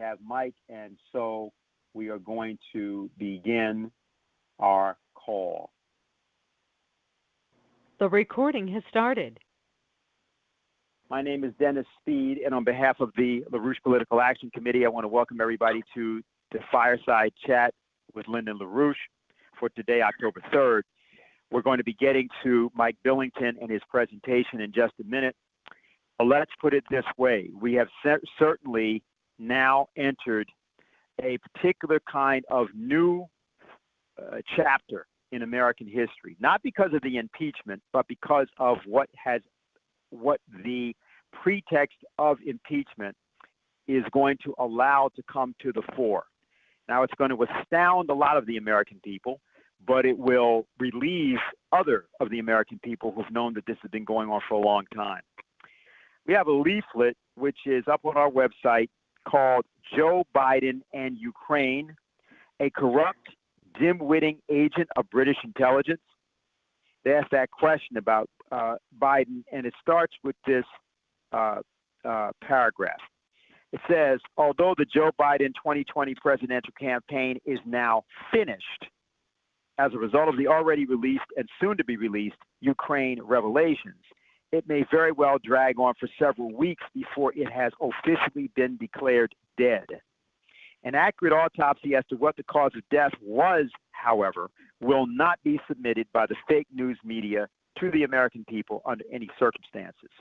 have Mike, and so we are going to begin our call. The recording has started. My name is Dennis Speed, and on behalf of the LaRouche Political Action Committee, I want to welcome everybody to the Fireside Chat with Lyndon LaRouche for today, October 3rd. We're going to be getting to Mike Billington and his presentation in just a minute. But let's put it this way. We have certainly now entered a particular kind of new chapter in American history, not because of the impeachment, but because of what the pretext of impeachment is going to allow to come to the fore. Now, it's going to astound a lot of the American people, but it will relieve other of the American people who've known that this has been going on for a long time. We have a leaflet which is up on our website called Joe Biden and Ukraine, a corrupt, dim-witting agent of British intelligence. They asked that question about Biden, and it starts with this paragraph. It says, although the Joe Biden 2020 presidential campaign is now finished as a result of the already released and soon to be released Ukraine revelations, it may very well drag on for several weeks before it has officially been declared dead. An accurate autopsy as to what the cause of death was, however, will not be submitted by the fake news media to the American people under any circumstances.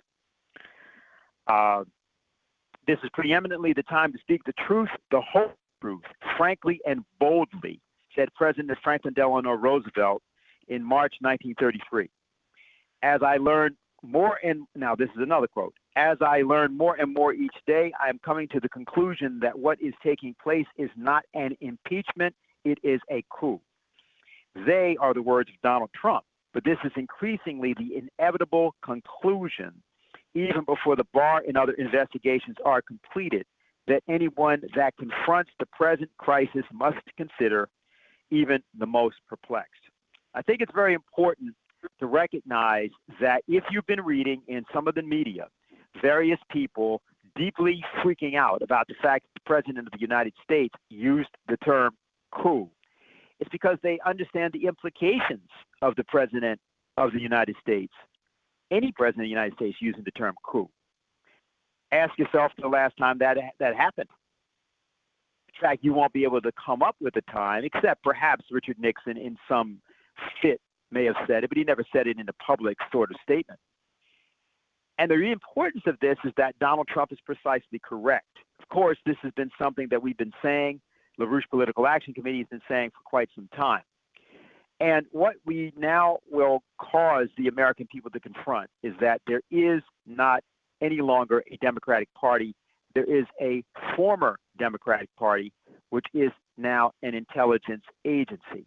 This is preeminently the time to speak the truth, the whole truth, frankly and boldly, said President Franklin Delano Roosevelt in March 1933. As I learned more, and now this is another quote, as I learn more and more each day, I am coming to the conclusion that what is taking place is not an impeachment, it is a coup. They are the words of Donald Trump, but this is increasingly the inevitable conclusion, even before the Barr and other investigations are completed, that anyone that confronts the present crisis must consider even the most perplexed. I think it's very important to recognize that if you've been reading in some of the media, various people deeply freaking out about the fact that the President of the United States used the term coup, it's because they understand the implications of the President of the United States, any President of the United States using the term coup. Ask yourself the last time that happened. In fact, you won't be able to come up with a time, except perhaps Richard Nixon in some fit may have said it, but he never said it in a public sort of statement. And the importance of this is that Donald Trump is precisely correct. Of course, this has been something that we've been saying, LaRouche Political Action Committee has been saying for quite some time. And what we now will cause the American people to confront is that there is not any longer a Democratic Party. There is a former Democratic Party, which is now an intelligence agency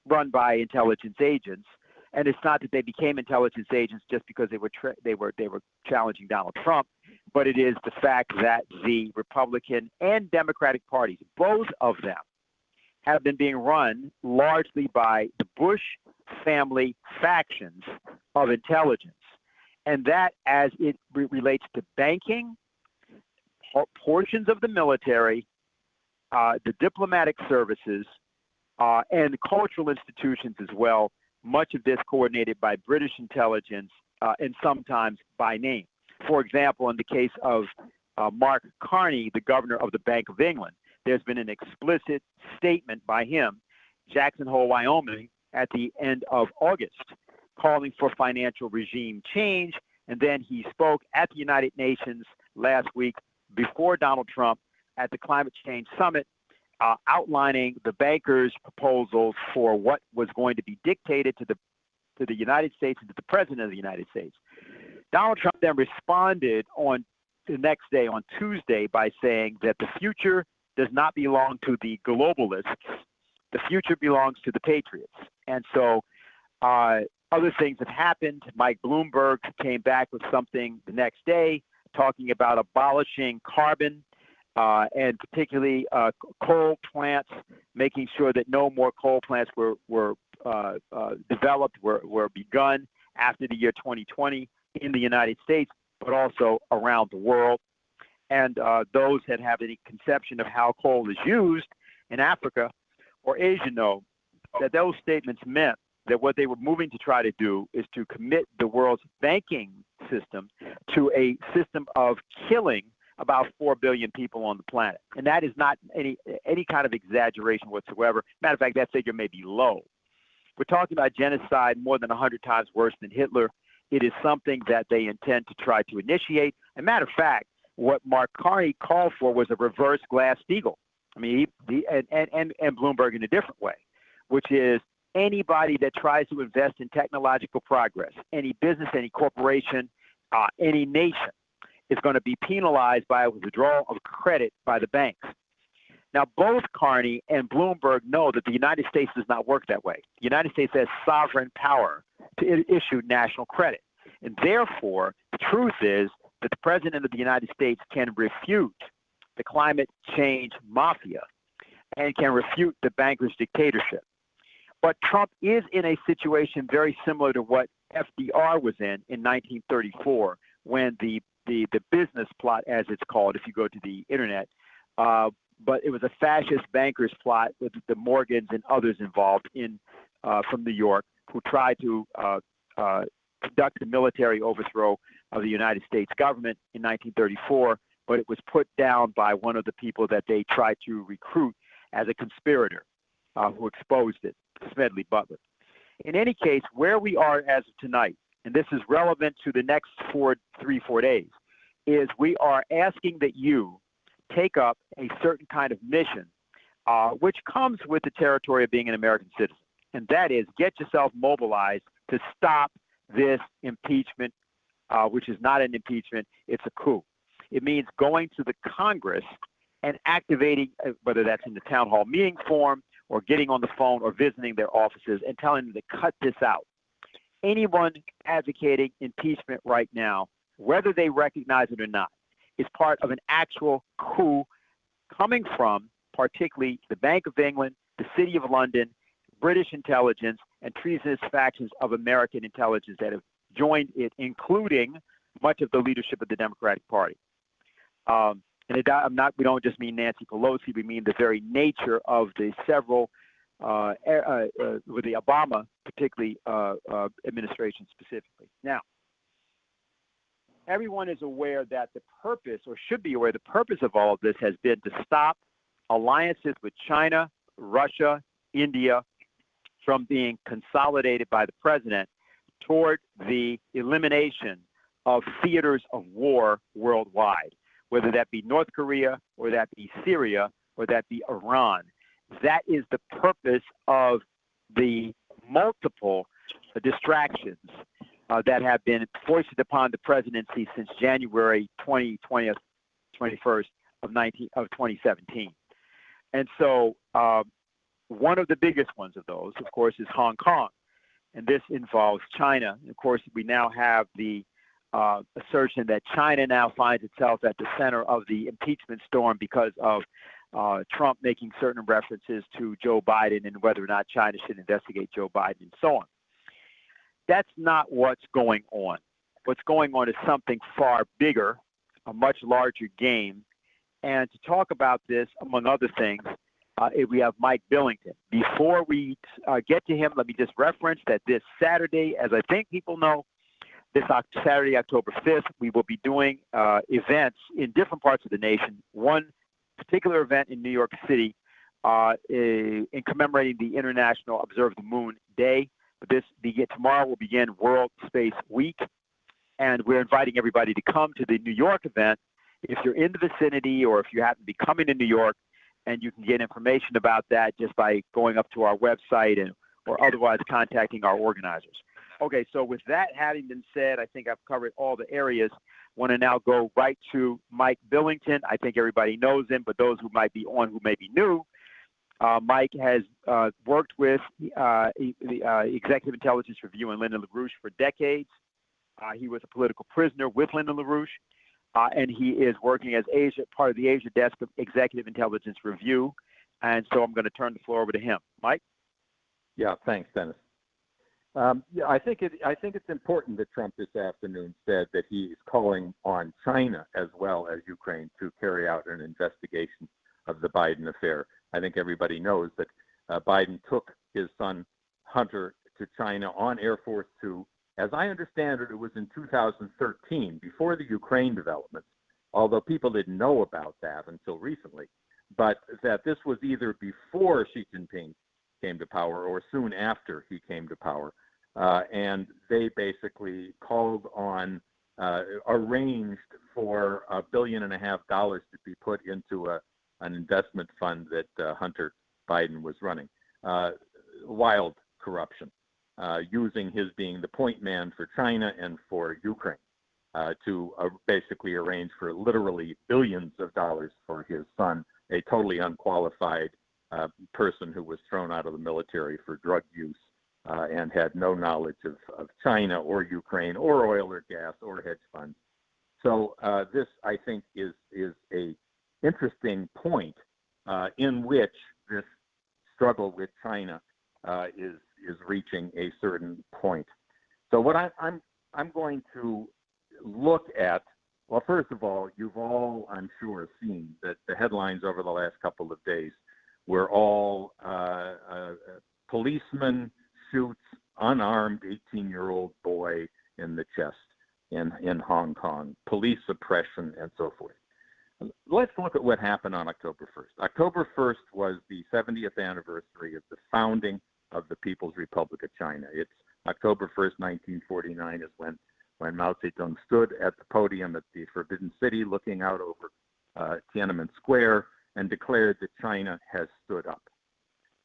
run by intelligence agents. And it's not that they became intelligence agents just because they were challenging Donald Trump, but it is the fact that the Republican and Democratic parties, both of them, have been being run largely by the Bush family factions of intelligence. And that, as it relates to banking, portions of the military, the diplomatic services, and cultural institutions as well, much of this coordinated by British intelligence and sometimes by name. For example, in the case of Mark Carney, the governor of the Bank of England, there's been an explicit statement by him, Jackson Hole, Wyoming, at the end of August, calling for financial regime change. And then he spoke at the United Nations last week before Donald Trump at the Climate Change Summit, outlining the bankers' proposals for what was going to be dictated to the United States and to the President of the United States. Donald Trump then responded on the next day, on Tuesday, by saying that the future does not belong to the globalists. The future belongs to the patriots. And so other things have happened. Mike Bloomberg came back with something the next day, talking about abolishing carbon and particularly coal plants, making sure that no more coal plants were developed, were begun after the year 2020 in the United States, but also around the world. And those that have any conception of how coal is used in Africa or Asia know that those statements meant that what they were moving to try to do is to commit the world's banking system to a system of killing about 4 billion people on the planet. And that is not any kind of exaggeration whatsoever. Matter of fact, that figure may be low. We're talking about genocide more than 100 times worse than Hitler. It is something that they intend to try to initiate. And matter of fact, what Mark Carney called for was a reverse Glass-Steagall. I mean, and Bloomberg in a different way, which is anybody that tries to invest in technological progress, any business, any corporation, any nation, is going to be penalized by a withdrawal of credit by the banks. Now, both Carney and Bloomberg know that the United States does not work that way. The United States has sovereign power to issue national credit. And therefore, the truth is that the President of the United States can refute the climate change mafia and can refute the bankers' dictatorship. But Trump is in a situation very similar to what FDR was in 1934, when the business plot, as it's called, if you go to the internet, but it was a fascist bankers plot with the Morgans and others involved from New York, who tried to conduct a military overthrow of the United States government in 1934, but it was put down by one of the people that they tried to recruit as a conspirator, who exposed it, Smedley Butler. In any case, where we are as of tonight, and this is relevant to the next 4 days, is we are asking that you take up a certain kind of mission, which comes with the territory of being an American citizen, and that is get yourself mobilized to stop this impeachment, which is not an impeachment, it's a coup. It means going to the Congress and activating, whether that's in the town hall meeting form or getting on the phone or visiting their offices and telling them to cut this out. Anyone advocating impeachment right now, whether they recognize it or not, is part of an actual coup coming from particularly the Bank of England, the City of London, British intelligence, and treasonous factions of American intelligence that have joined it, including much of the leadership of the Democratic Party. We don't just mean Nancy Pelosi, we mean the very nature of the several, with the Obama, particularly, administration specifically. Now, everyone is aware that the purpose, or should be aware, the purpose of all of this has been to stop alliances with China, Russia, India from being consolidated by the president toward the elimination of theaters of war worldwide, whether that be North Korea or that be Syria or that be Iran. That is the purpose of the multiple distractions that have been foisted upon the presidency since January 21st of 2017. And so one of the biggest ones of those, of course, is Hong Kong. And this involves China. And of course, we now have the assertion that China now finds itself at the center of the impeachment storm because of Trump making certain references to Joe Biden and whether or not China should investigate Joe Biden and so on. That's not what's going on. What's going on is something far bigger, a much larger game. And to talk about this, among other things, we have Mike Billington. Before we get to him, let me just reference that this Saturday, as I think people know, this Saturday, October 5th, we will be doing events in different parts of the nation. One particular event in New York City in commemorating the International Observe the Moon Day. Tomorrow will begin World Space Week, and we're inviting everybody to come to the New York event. If you're in the vicinity or if you happen to be coming to New York, and you can get information about that just by going up to our website or otherwise contacting our organizers. Okay, so with that having been said, I think I've covered all the areas. Want to now go right to Mike Billington. I think everybody knows him, but those who might be on who may be new, Mike has worked with the Executive Intelligence Review and Lyndon LaRouche for decades. He was a political prisoner with Lyndon LaRouche, and he is working as part of the Asia Desk of Executive Intelligence Review. And so I'm going to turn the floor over to him. Mike? Yeah, thanks, Dennis. Yeah, I think it's important that Trump this afternoon said that he is calling on China as well as Ukraine to carry out an investigation of the Biden affair. I think everybody knows that Biden took his son Hunter to China on Air Force Two. As I understand it, it was in 2013, before the Ukraine developments, although people didn't know about that until recently, but that this was either before Xi Jinping came to power or soon after he came to power. And they basically called on, arranged for $1.5 billion to be put into an investment fund that Hunter Biden was running. Wild corruption, using his being the point man for China and for Ukraine to basically arrange for literally billions of dollars for his son, a totally unqualified person who was thrown out of the military for drug use. And had no knowledge of China or Ukraine or oil or gas or hedge funds. So this, I think, is a interesting point in which this struggle with China is reaching a certain point. So what I'm going to look at, well, first of all, you've all, I'm sure, seen that the headlines over the last couple of days were all policemen shoots unarmed 18-year-old boy in the chest in Hong Kong, police suppression, and so forth. Let's look at what happened on October 1st. October 1st was the 70th anniversary of the founding of the People's Republic of China. It's October 1st, 1949 is when Mao Zedong stood at the podium at the Forbidden City looking out over Tiananmen Square and declared that China has stood up.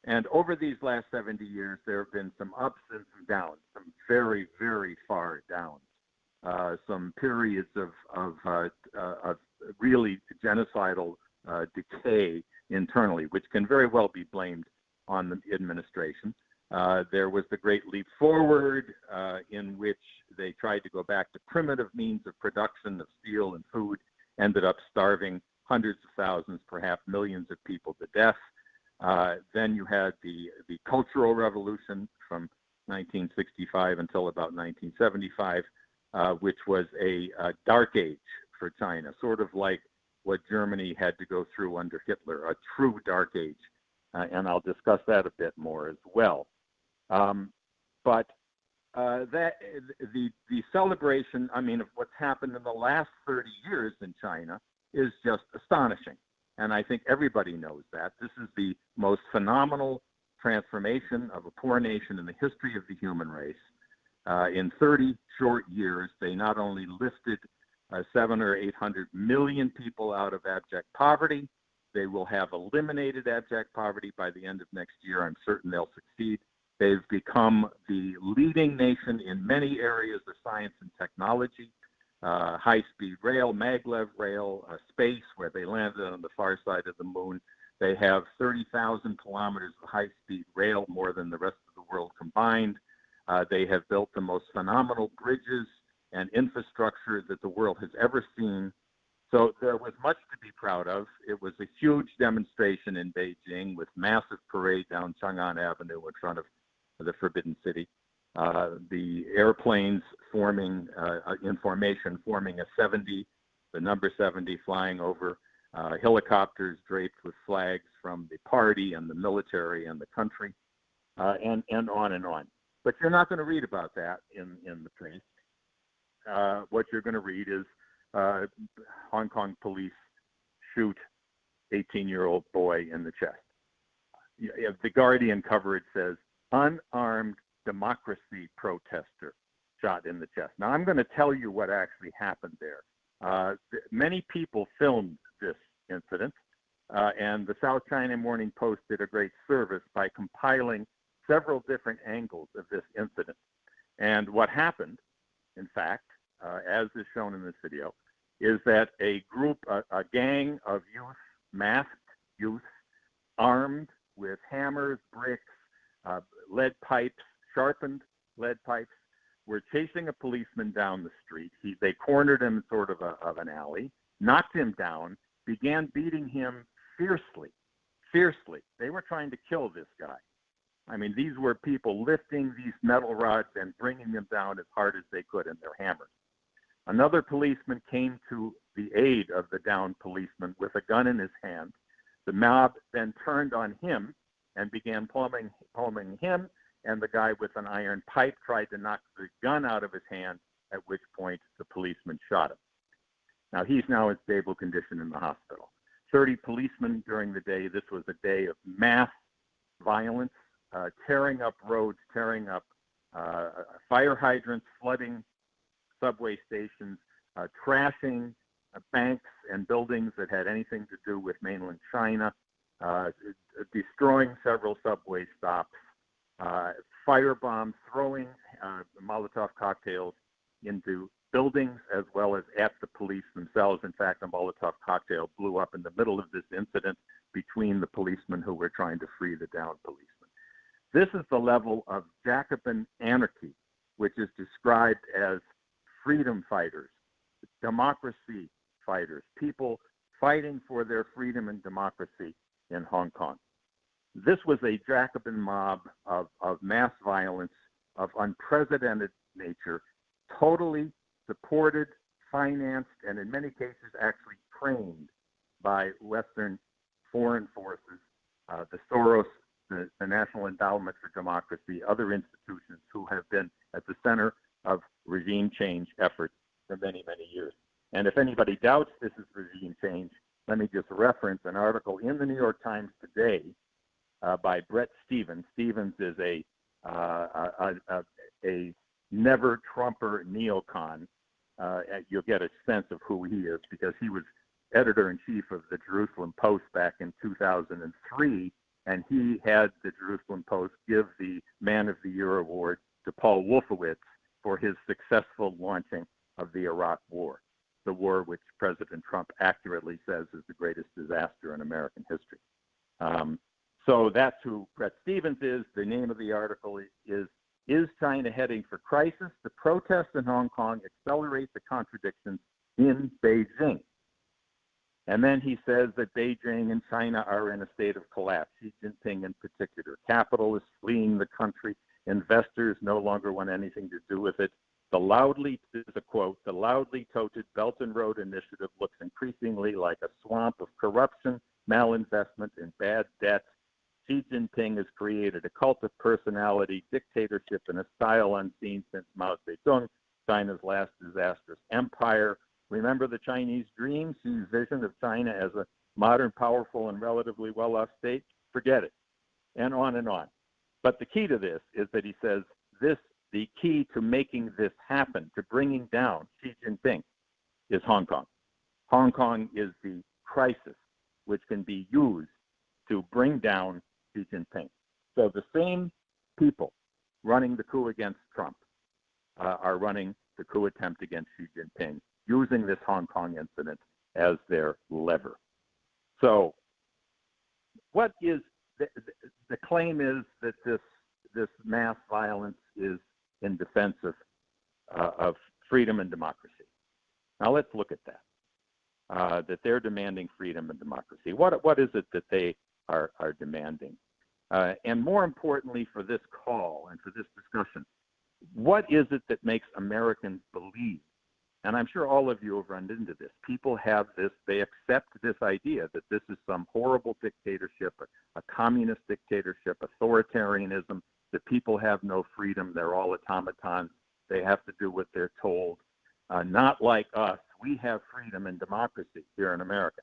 And over these last 70 years, there have been some ups and some downs, some very, very far downs, some periods of really genocidal decay internally, which can very well be blamed on the administration. There was the Great Leap Forward, in which they tried to go back to primitive means of production of steel and food, ended up starving hundreds of thousands, perhaps millions of people to death. Then you had the Cultural Revolution from 1965 until about 1975, which was a dark age for China, sort of like what Germany had to go through under Hitler, a true dark age. And I'll discuss that a bit more as well. But that the celebration, I mean, of what's happened in the last 30 years in China is just astonishing. And I think everybody knows that. This is the most phenomenal transformation of a poor nation in the history of the human race. In 30 short years, they not only lifted 700 or 800 million people out of abject poverty, they will have eliminated abject poverty by the end of next year. I'm certain they'll succeed. They've become the leading nation in many areas of science and technology. High-speed rail, maglev rail, space, where they landed on the far side of the moon. They have 30,000 kilometers of high-speed rail, more than the rest of the world combined. They have built the most phenomenal bridges and infrastructure that the world has ever seen. So there was much to be proud of. It was a huge demonstration in Beijing with massive parade down Chang'an Avenue in front of the Forbidden City. The airplanes forming in formation, forming a 70, the number 70 flying over, helicopters draped with flags from the party and the military and the country, and on and on. But you're not going to read about that in the press. What you're going to read is Hong Kong police shoot 18-year-old boy in the chest. The Guardian coverage says, unarmed democracy protester shot in the chest. Now, I'm going to tell you what actually happened there. Many people filmed this incident, and the South China Morning Post did a great service by compiling several different angles of this incident. And what happened, in fact, as is shown in this video, is that a gang of youth, masked youth, armed with hammers, bricks, lead pipes, sharpened lead pipes, were chasing a policeman down the street. They cornered him in sort of an alley, knocked him down, began beating him fiercely. They were trying to kill this guy. I mean, these were people lifting these metal rods and bringing them down as hard as they could in their hammers. Another policeman came to the aid of the downed policeman with a gun in his hand. The mob then turned on him and began palming him, and the guy with an iron pipe tried to knock the gun out of his hand, at which point the policeman shot him. Now, he's now in stable condition in the hospital. 30 policemen during the day. This was a day of mass violence, tearing up roads, tearing up fire hydrants, flooding subway stations, trashing banks and buildings that had anything to do with mainland China, destroying several subway stops, fire bombs, throwing Molotov cocktails into buildings as well as at the police themselves. In fact, a Molotov cocktail blew up in the middle of this incident between the policemen who were trying to free the downed policemen. This is the level of Jacobin anarchy, which is described as freedom fighters, democracy fighters, people fighting for their freedom and democracy in Hong Kong. This was a Jacobin mob of mass violence of unprecedented nature, totally supported, financed, and in many cases actually trained by Western foreign forces, the Soros, the National Endowment for Democracy, other institutions who have been at the center of regime change efforts for many, many years. And if anybody doubts this is regime change, let me just reference an article in the New York Times today by Bret Stephens. Stephens is a never-Trumper neocon. You'll get a sense of who he is because he was editor-in-chief of the Jerusalem Post back in 2003, and he had the Jerusalem Post give the Man of the Year award to Paul Wolfowitz for his successful launching of the Iraq War, the war which President Trump accurately says is the greatest disaster in American history. So that's who Bret Stephens is. The name of the article is China Heading for Crisis? The protests in Hong Kong accelerate the contradictions in Beijing. And then he says that Beijing and China are in a state of collapse. Xi Jinping in particular. Capital is fleeing the country. Investors no longer want anything to do with it. This is a quote, the loudly touted Belt and Road Initiative looks increasingly like a swamp of corruption, malinvestment, and bad debt. Xi Jinping has created a cult of personality, dictatorship, and a style unseen since Mao Zedong, China's last disastrous empire. Remember the Chinese dream, Xi's vision of China as a modern, powerful, and relatively well-off state? Forget it. And on and on. But the key to this is that he says the key to making this happen, to bringing down Xi Jinping, is Hong Kong. Hong Kong is the crisis which can be used to bring down Xi Jinping. So the same people running the coup against Trump are running the coup attempt against Xi Jinping, using this Hong Kong incident as their lever. So what is the claim is that this mass violence is in defense of freedom and democracy. Now let's look at that. That they're demanding freedom and democracy. What is it that they are demanding? And more importantly for this call and for this discussion, what is it that makes Americans believe? And I'm sure all of you have run into this. People have this, they accept this idea that this is some horrible dictatorship, a communist dictatorship, authoritarianism, that people have no freedom, they're all automatons, they have to do what they're told. Not like us, we have freedom and democracy here in America.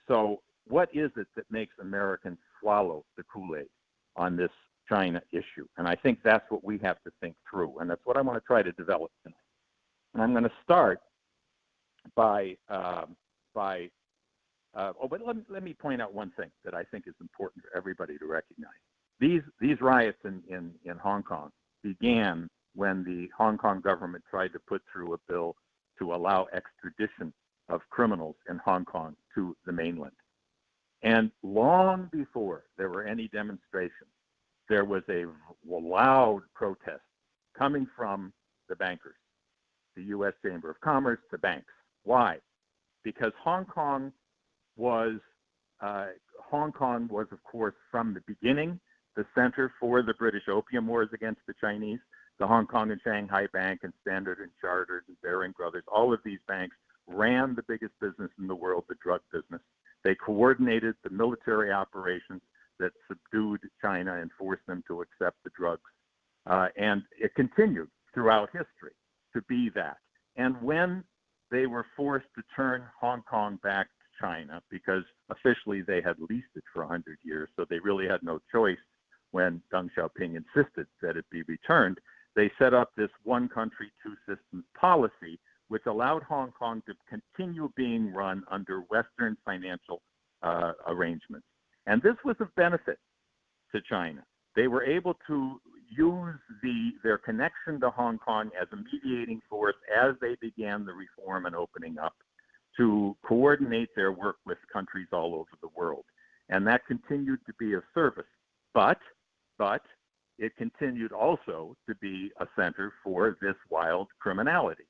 So what is it that makes Americans swallow the Kool-Aid on this China issue? And I think that's what we have to think through, and that's what I want to try to develop tonight. And I'm going to start but let me point out one thing that I think is important for everybody to recognize. These riots in Hong Kong began when the Hong Kong government tried to put through a bill to allow extradition of criminals in Hong Kong to the mainland. And long before there were any demonstrations, there was a loud protest coming from the bankers, the U.S. Chamber of Commerce, the banks. Why? Because Hong Kong was, of course, from the beginning, the center for the British Opium Wars against the Chinese. The Hong Kong and Shanghai Bank and Standard and Chartered and Baring Brothers, all of these banks ran the biggest business in the world, the drug business. They coordinated the military operations that subdued China and forced them to accept the drugs. And it continued throughout history to be that. And when they were forced to turn Hong Kong back to China, because officially they had leased it for 100 years, so they really had no choice when Deng Xiaoping insisted that it be returned, they set up this one country, two systems policy, which allowed Hong Kong to continue being run under Western financial arrangements. And this was of benefit to China. They were able to use their connection to Hong Kong as a mediating force as they began the reform and opening up to coordinate their work with countries all over the world. And that continued to be of service. But it continued also to be a center for this wild criminality.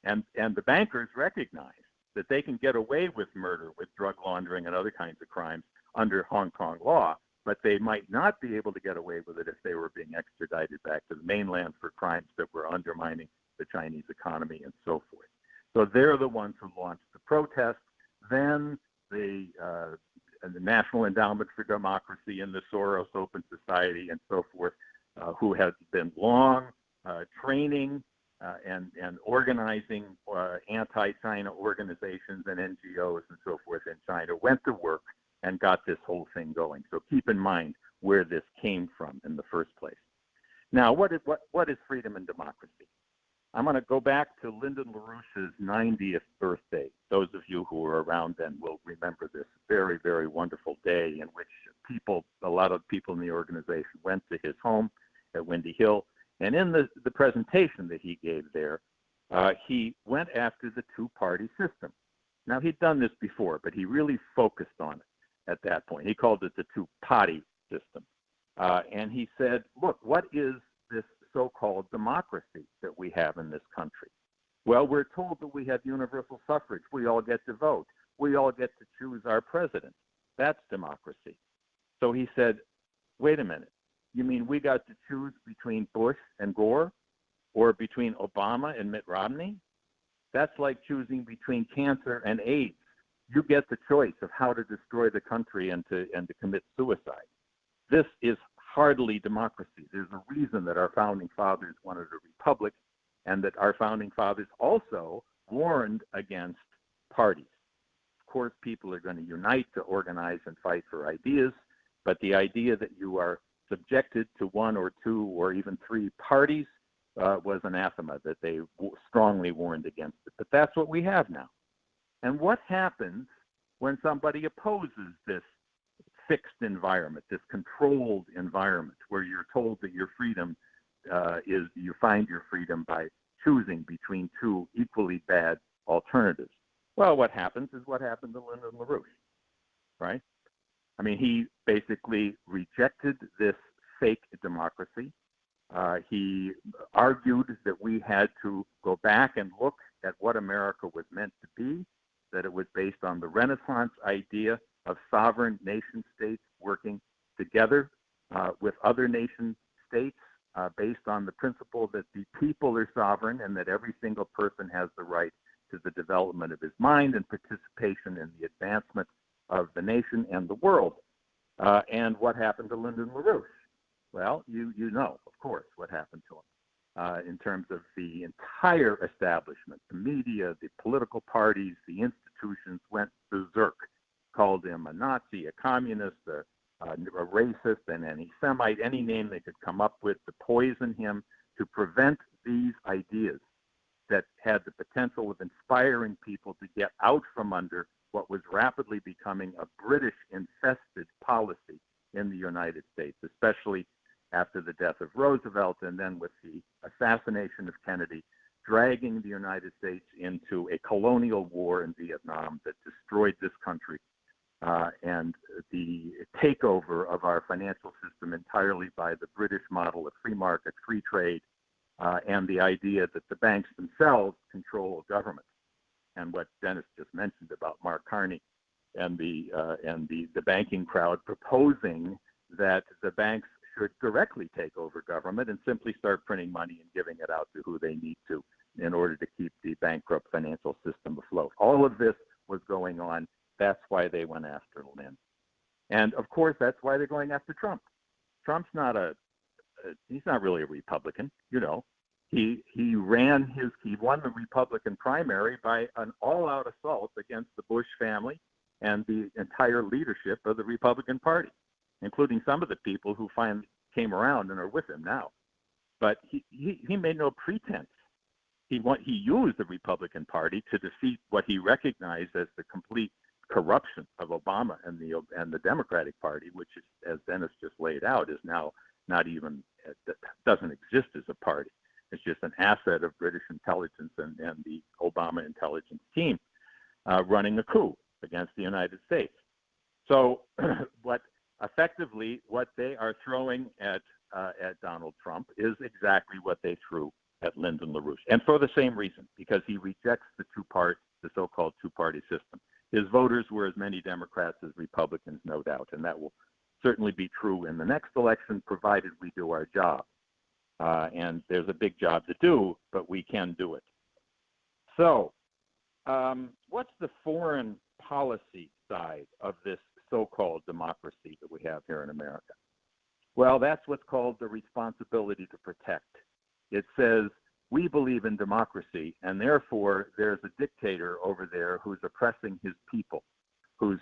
And the bankers recognized that they can get away with murder, with drug laundering and other kinds of crimes under Hong Kong law, but they might not be able to get away with it if they were being extradited back to the mainland for crimes that were undermining the Chinese economy and so forth. So they're the ones who launched the protest. Then the National Endowment for Democracy and the Soros Open Society and so forth, who had been long training and organizing anti-China organizations and NGOs and so forth in China, went to work and got this whole thing going. So keep in mind where this came from in the first place. Now, what is freedom and democracy? I'm going to go back to Lyndon LaRouche's 90th birthday. Those of you who were around then will remember this very, very wonderful day in which a lot of people in the organization went to his home at Windy Hill. And in the presentation that he gave there, he went after the two-party system. Now, he'd done this before, but he really focused on it at that point. He called it the two-party system. And he said, look, what is this so-called democracy that we have in this country? Well, we're told that we have universal suffrage. We all get to vote. We all get to choose our president. That's democracy. So he said, wait a minute. You mean we got to choose between Bush and Gore or between Obama and Mitt Romney? That's like choosing between cancer and AIDS. You get the choice of how to destroy the country and to commit suicide. This is hardly democracy. There's a reason that our founding fathers wanted a republic and that our founding fathers also warned against parties. Of course, people are going to unite to organize and fight for ideas, but the idea that you are subjected to one or two or even three parties was anathema, that they strongly warned against it. But that's what we have now. And what happens when somebody opposes this fixed environment, this controlled environment, where you're told that your freedom you find your freedom by choosing between two equally bad alternatives? Well, what happens is what happened to Lyndon LaRouche, right? I mean, he basically rejected this fake democracy. He argued that we had to go back and look at what America was meant to be, that it was based on the Renaissance idea of sovereign nation states working together with other nation states based on the principle that the people are sovereign and that every single person has the right to the development of his mind and participation in the advancement of the nation and the world. And what happened to Lyndon LaRouche? Well, you know, of course, what happened to him in terms of the entire establishment, the media, the political parties, the institutions went berserk, called him a Nazi, a communist, a racist, an anti-Semite, any name they could come up with to poison him, to prevent these ideas that had the potential of inspiring people to get out from under what was rapidly becoming a British-infested policy in the United States, especially after the death of Roosevelt and then with the assassination of Kennedy, dragging the United States into a colonial war in Vietnam that destroyed this country and the takeover of our financial system entirely by the British model of free market, free trade, and the idea that the banks themselves control government. And what Dennis just mentioned about Mark Carney and the banking crowd proposing that the banks should directly take over government and simply start printing money and giving it out to who they need to in order to keep the bankrupt financial system afloat. All of this was going on. That's why they went after Lynn. And of course, that's why they're going after Trump. Trump's he's not really a Republican, you know. He won the Republican primary by an all-out assault against the Bush family and the entire leadership of the Republican Party, including some of the people who finally came around and are with him now. But he made no pretense. He used the Republican Party to defeat what he recognized as the complete corruption of Obama and the Democratic Party, which is, as Dennis just laid out, is now not even, doesn't exist as a party. It's just an asset of British intelligence and the Obama intelligence team running a coup against the United States. So what they are throwing at Donald Trump is exactly what they threw at Lyndon LaRouche, and for the same reason, because he rejects the so-called two-party system. His voters were as many Democrats as Republicans, no doubt, and that will certainly be true in the next election, provided we do our job. And there's a big job to do, but we can do it. So what's the foreign policy side of this so-called democracy that we have here in America? Well, that's what's called the responsibility to protect. It says, we believe in democracy, and therefore there's a dictator over there who's oppressing his people, who's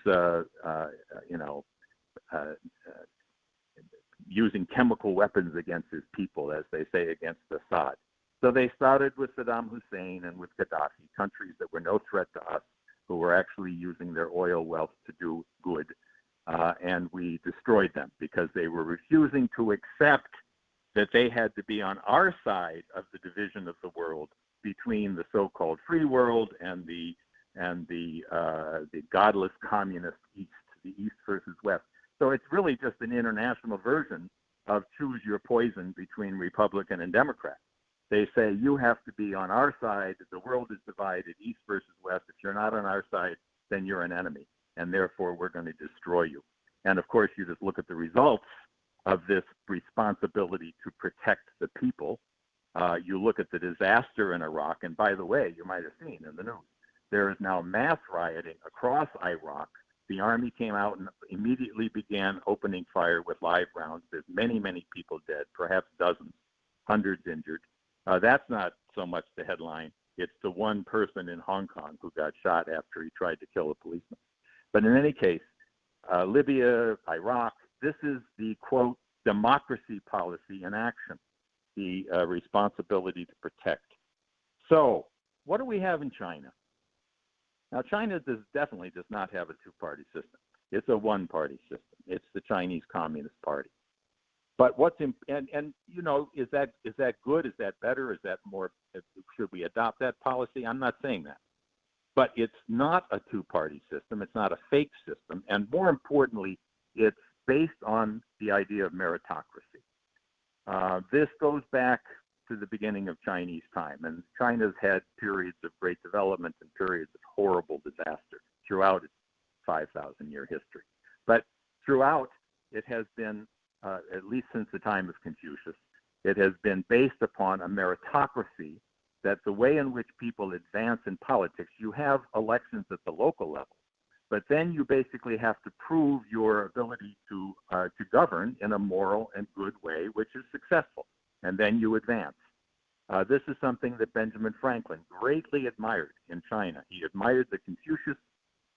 using chemical weapons against his people, as they say, against Assad. So they started with Saddam Hussein and with Gaddafi, countries that were no threat to us, who were actually using their oil wealth to do good, and we destroyed them because they were refusing to accept that they had to be on our side of the division of the world between the so-called free world and the godless communist East, the East versus West. So it's really just an international version of choose your poison between Republican and Democrat. They say you have to be on our side. The world is divided, East versus West. If you're not on our side, then you're an enemy, and therefore we're going to destroy you. And of course, you just look at the results of this responsibility to protect the people. You look at the disaster in Iraq, and by the way, you might have seen in the news, there is now mass rioting across Iraq. The army came out and immediately began opening fire with live rounds. There's many, many people dead, perhaps dozens, hundreds injured. That's not so much the headline. It's the one person in Hong Kong who got shot after he tried to kill a policeman. But in any case, Libya, Iraq, this is the, quote, democracy policy in action, the responsibility to protect. So what do we have in China? Now, China definitely does not have a two-party system. It's a one-party system. It's the Chinese Communist Party. But is that good? Is that better? Is that more? Should we adopt that policy? I'm not saying that. But it's not a two-party system. It's not a fake system. And more importantly, it's based on the idea of meritocracy. This goes back to the beginning of Chinese time, and China's had periods of great development and periods of horrible disaster throughout its 5,000-year history. But throughout, it has been, at least since the time of Confucius, it has been based upon a meritocracy, that the way in which people advance in politics, you have elections at the local level, but then you basically have to prove your ability to govern in a moral and good way, which is successful, and then you advance. This is something that Benjamin Franklin greatly admired in China. He admired the Confucius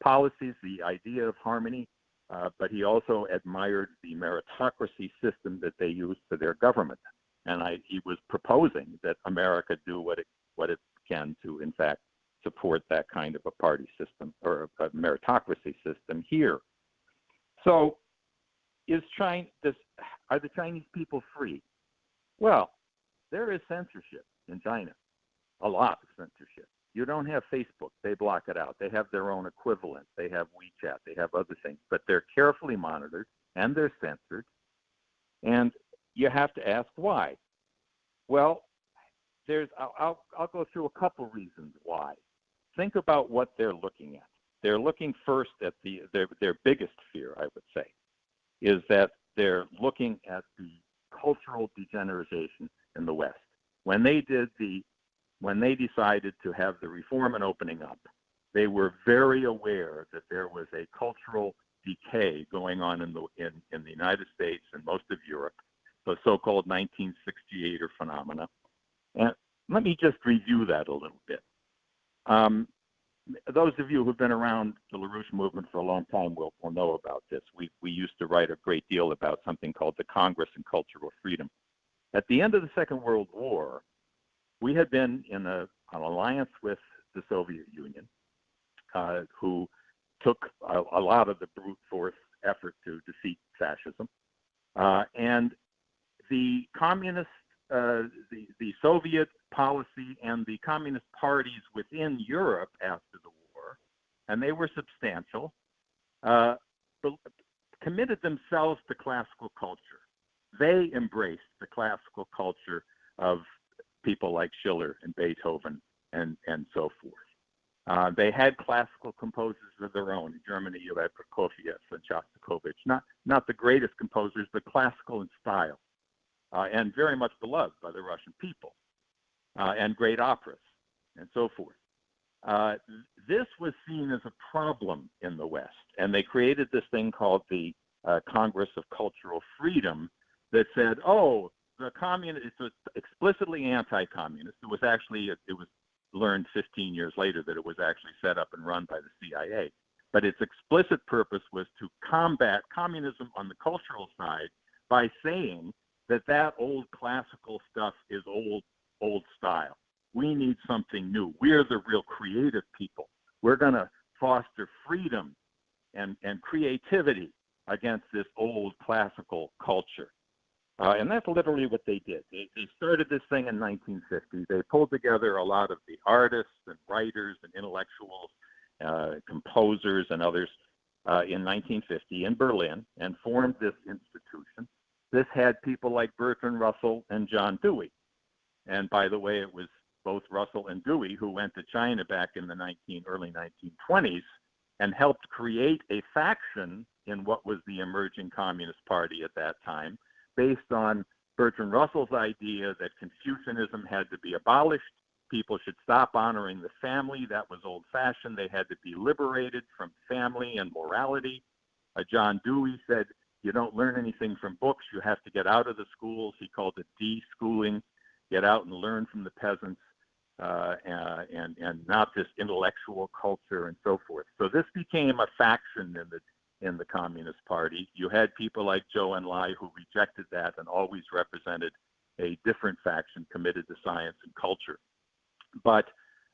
policies, the idea of harmony, but he also admired the meritocracy system that they used for their government. And he was proposing that America do what it can to, in fact, support that kind of a party system or a meritocracy system here. So are the Chinese people free? Well, there is censorship in China, a lot of censorship. You don't have Facebook. They block it out. They have their own equivalent. They have WeChat. They have other things. But they're carefully monitored, and they're censored. And you have to ask why. Well, I'll go through a couple reasons why. Think about what they're looking at. They're looking first at their biggest fear, I would say, is that they're looking at the cultural degeneration in the West. When they decided to have the reform and opening up, they were very aware that there was a cultural decay going on in the United States and most of Europe, the so-called 1968 phenomena. And let me just review that a little bit. Those of you who've been around the LaRouche movement for a long time will know about this. We used to write a great deal about something called the Congress on Cultural Freedom. At the end of the Second World War, we had been in an alliance with the Soviet Union, who took a lot of the brute force effort to defeat fascism. And the communist, the Soviet policy and the communist parties within Europe after the war, and they were substantial, committed themselves to classical culture. They embraced the classical culture of people like Schiller and Beethoven and so forth. They had classical composers of their own. In Germany, you had Prokofiev and Shostakovich, not the greatest composers, but classical in style, and very much beloved by the Russian people, and great operas and so forth. This was seen as a problem in the West, and they created this thing called the Congress of Cultural Freedom that said, oh, the communist, it's explicitly anti-communist. It was actually, it was learned 15 years later that it was actually set up and run by the CIA. But its explicit purpose was to combat communism on the cultural side by saying that old classical stuff is old style. We need something new. We're the real creative people. We're going to foster freedom and creativity against this old classical culture. And that's literally what they did. They started this thing in 1950. They pulled together a lot of the artists and writers and intellectuals, composers and others in 1950 in Berlin and formed this institution. This had people like Bertrand Russell and John Dewey. And by the way, it was both Russell and Dewey who went to China back in the early 1920s and helped create a faction in what was the emerging Communist Party at that time, based on Bertrand Russell's idea that Confucianism had to be abolished. People should stop honoring the family. That was old-fashioned. They had to be liberated from family and morality. John Dewey said, you don't learn anything from books. You have to get out of the schools. He called it de-schooling. Get out and learn from the peasants, and not this intellectual culture and so forth. So this became a faction in the Communist Party. You had people like Zhou Enlai who rejected that and always represented a different faction committed to science and culture. But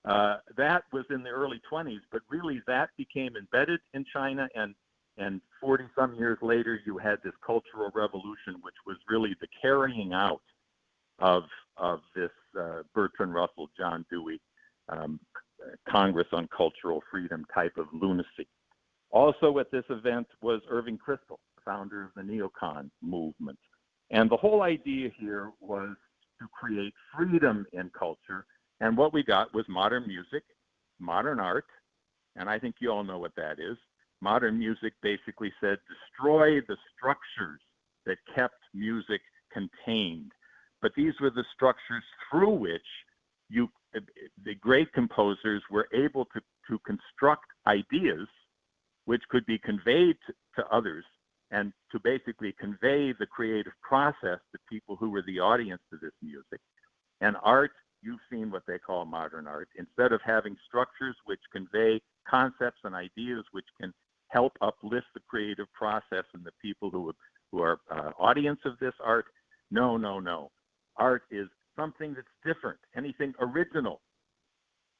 that was in the early 20s, but really that became embedded in China, and 40-some years later you had this cultural revolution, which was really the carrying out of this Bertrand Russell, John Dewey, Congress on Cultural Freedom type of lunacy. Also at this event was Irving Kristol, founder of the neocon movement. And the whole idea here was to create freedom in culture. And what we got was modern music, modern art, and I think you all know what that is. Modern music basically said destroy the structures that kept music contained. But these were the structures through which the great composers were able to construct ideas which could be conveyed to others, and to basically convey the creative process to people who were the audience to this music. And art, you've seen what they call modern art. Instead of having structures which convey concepts and ideas which can help uplift the creative process and the people who are audience of this art, no. Art is something that's different, anything original.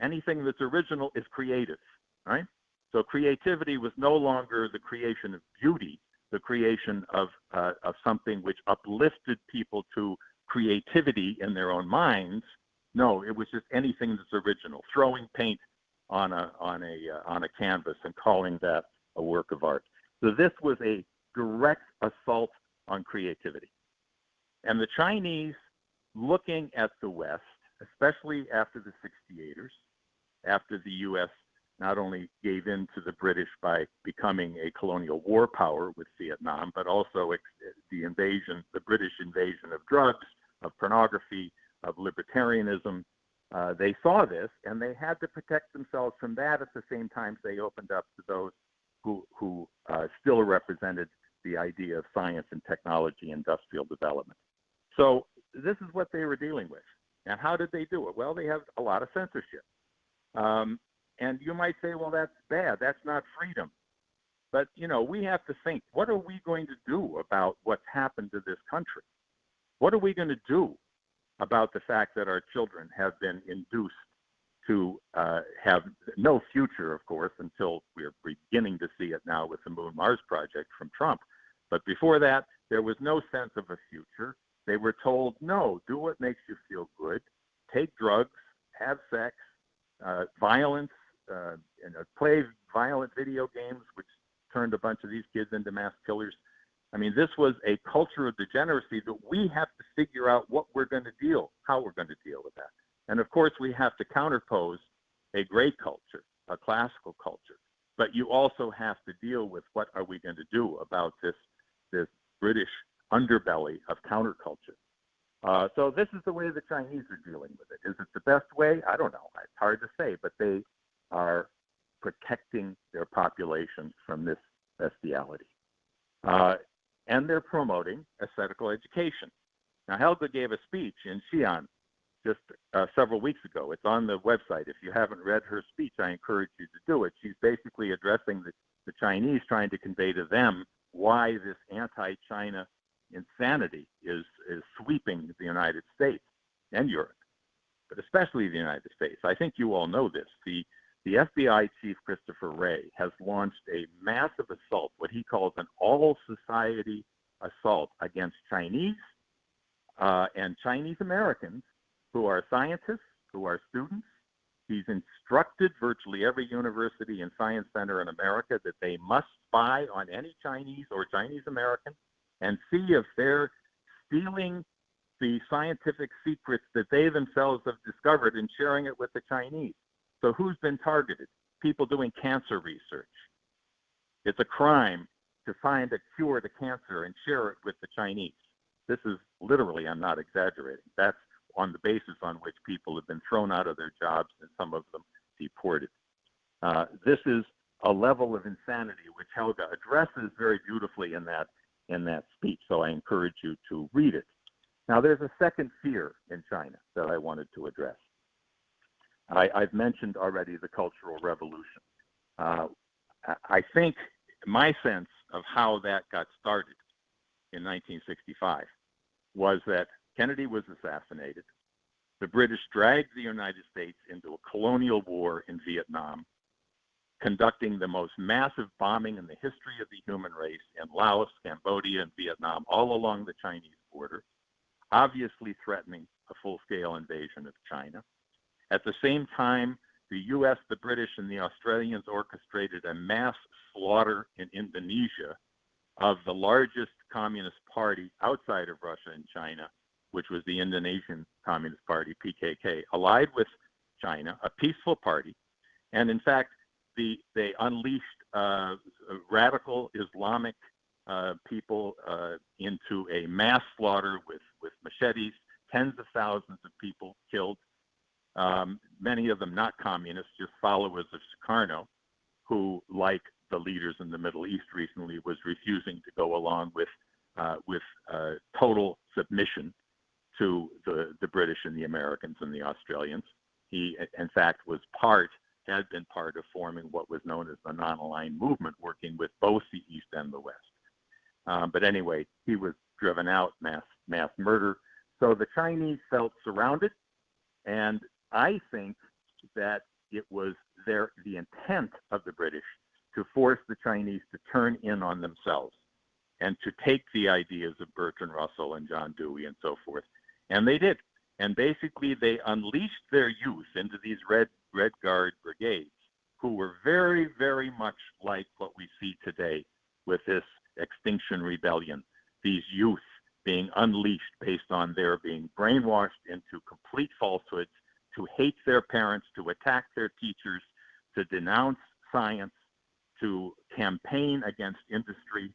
Anything that's original is creative, right? So creativity was no longer the creation of beauty, the creation of something which uplifted people to creativity in their own minds. No, it was just anything that's original, throwing paint on a canvas and calling that a work of art. So this was a direct assault on creativity. And the Chinese, looking at the West, especially after the 68ers, after the U.S. not only gave in to the British by becoming a colonial war power with Vietnam, but also the British invasion of drugs, of pornography, of libertarianism. They saw this, and they had to protect themselves from that at the same time they opened up to those who still represented the idea of science and technology, industrial development. So this is what they were dealing with. And how did they do it? Well, they have a lot of censorship. And you might say, well, that's bad. That's not freedom. But, we have to think, what are we going to do about what's happened to this country? What are we going to do about the fact that our children have been induced to have no future, of course, until we're beginning to see it now with the Moon-Mars project from Trump. But before that, there was no sense of a future. They were told, no, do what makes you feel good, take drugs, have sex, violence, play violent video games, which turned a bunch of these kids into mass killers. I mean, this was a culture of degeneracy that we have to figure out how we're going to deal with that. And of course, we have to counterpose a great culture, a classical culture. But you also have to deal with what are we going to do about this British underbelly of counterculture. So this is the way the Chinese are dealing with it. Is it the best way? I don't know. It's hard to say, but they are protecting their populations from this bestiality. And they're promoting ascetical education. Now, Helga gave a speech in Xi'an just several weeks ago. It's on the website. If you haven't read her speech, I encourage you to do it. She's basically addressing the Chinese, trying to convey to them why this anti-China insanity is sweeping the United States and Europe, but especially the United States. I think you all know this. The FBI chief, Christopher Wray, has launched a massive assault, what he calls an all-society assault against Chinese and Chinese Americans who are scientists, who are students. He's instructed virtually every university and science center in America that they must spy on any Chinese or Chinese American and see if they're stealing the scientific secrets that they themselves have discovered and sharing it with the Chinese. So who's been targeted? People doing cancer research. It's a crime to find a cure to cancer and share it with the Chinese. This is literally, I'm not exaggerating, that's on the basis on which people have been thrown out of their jobs and some of them deported. This is a level of insanity which Helga addresses very beautifully in that speech, so I encourage you to read it. Now, there's a second fear in China that I wanted to address. I've mentioned already the Cultural Revolution. I think my sense of how that got started in 1965 was that Kennedy was assassinated. The British dragged the United States into a colonial war in Vietnam, conducting the most massive bombing in the history of the human race in Laos, Cambodia, and Vietnam, all along the Chinese border, obviously threatening a full-scale invasion of China. At the same time, the U.S., the British, and the Australians orchestrated a mass slaughter in Indonesia of the largest communist party outside of Russia and China, which was the Indonesian Communist Party, PKK, allied with China, a peaceful party. And in fact, they unleashed radical Islamic people into a mass slaughter with machetes, tens of thousands of people killed, many of them not communists, just followers of Sukarno, who, like the leaders in the Middle East recently, was refusing to go along with total submission to the British and the Americans and the Australians. He, in fact, had been part of forming what was known as the non-aligned movement, working with both the East and the West. But anyway, he was driven out, mass murder. So the Chinese felt surrounded, and I think that it was the intent of the British to force the Chinese to turn in on themselves and to take the ideas of Bertrand Russell and John Dewey and so forth. And they did. And basically, they unleashed their youth into these Red Guard brigades, who were very, very much like what we see today with this Extinction Rebellion, these youth being unleashed based on their being brainwashed into complete falsehoods, to hate their parents, to attack their teachers, to denounce science, to campaign against industry.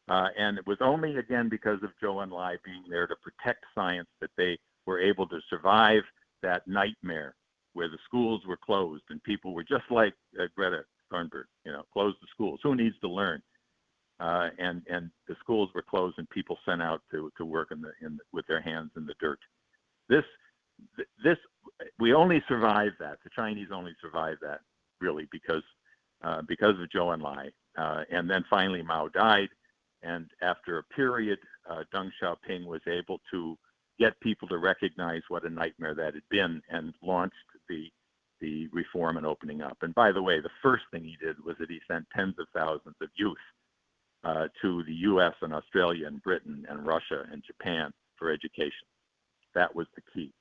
And it was only, again, because of Zhou Enlai being there to protect science that they were able to survive that nightmare where the schools were closed and people were just like Greta Thunberg, close the schools. Who needs to learn? And the schools were closed and people sent out to work with their hands in the dirt. We only survived that. The Chinese only survived that really because of Zhou Enlai. And then finally Mao died. And after a period, Deng Xiaoping was able to get people to recognize what a nightmare that had been and launched the reform and opening up. And by the way, the first thing he did was that he sent tens of thousands of youth to the U.S. and Australia and Britain and Russia and Japan for education. That was the key.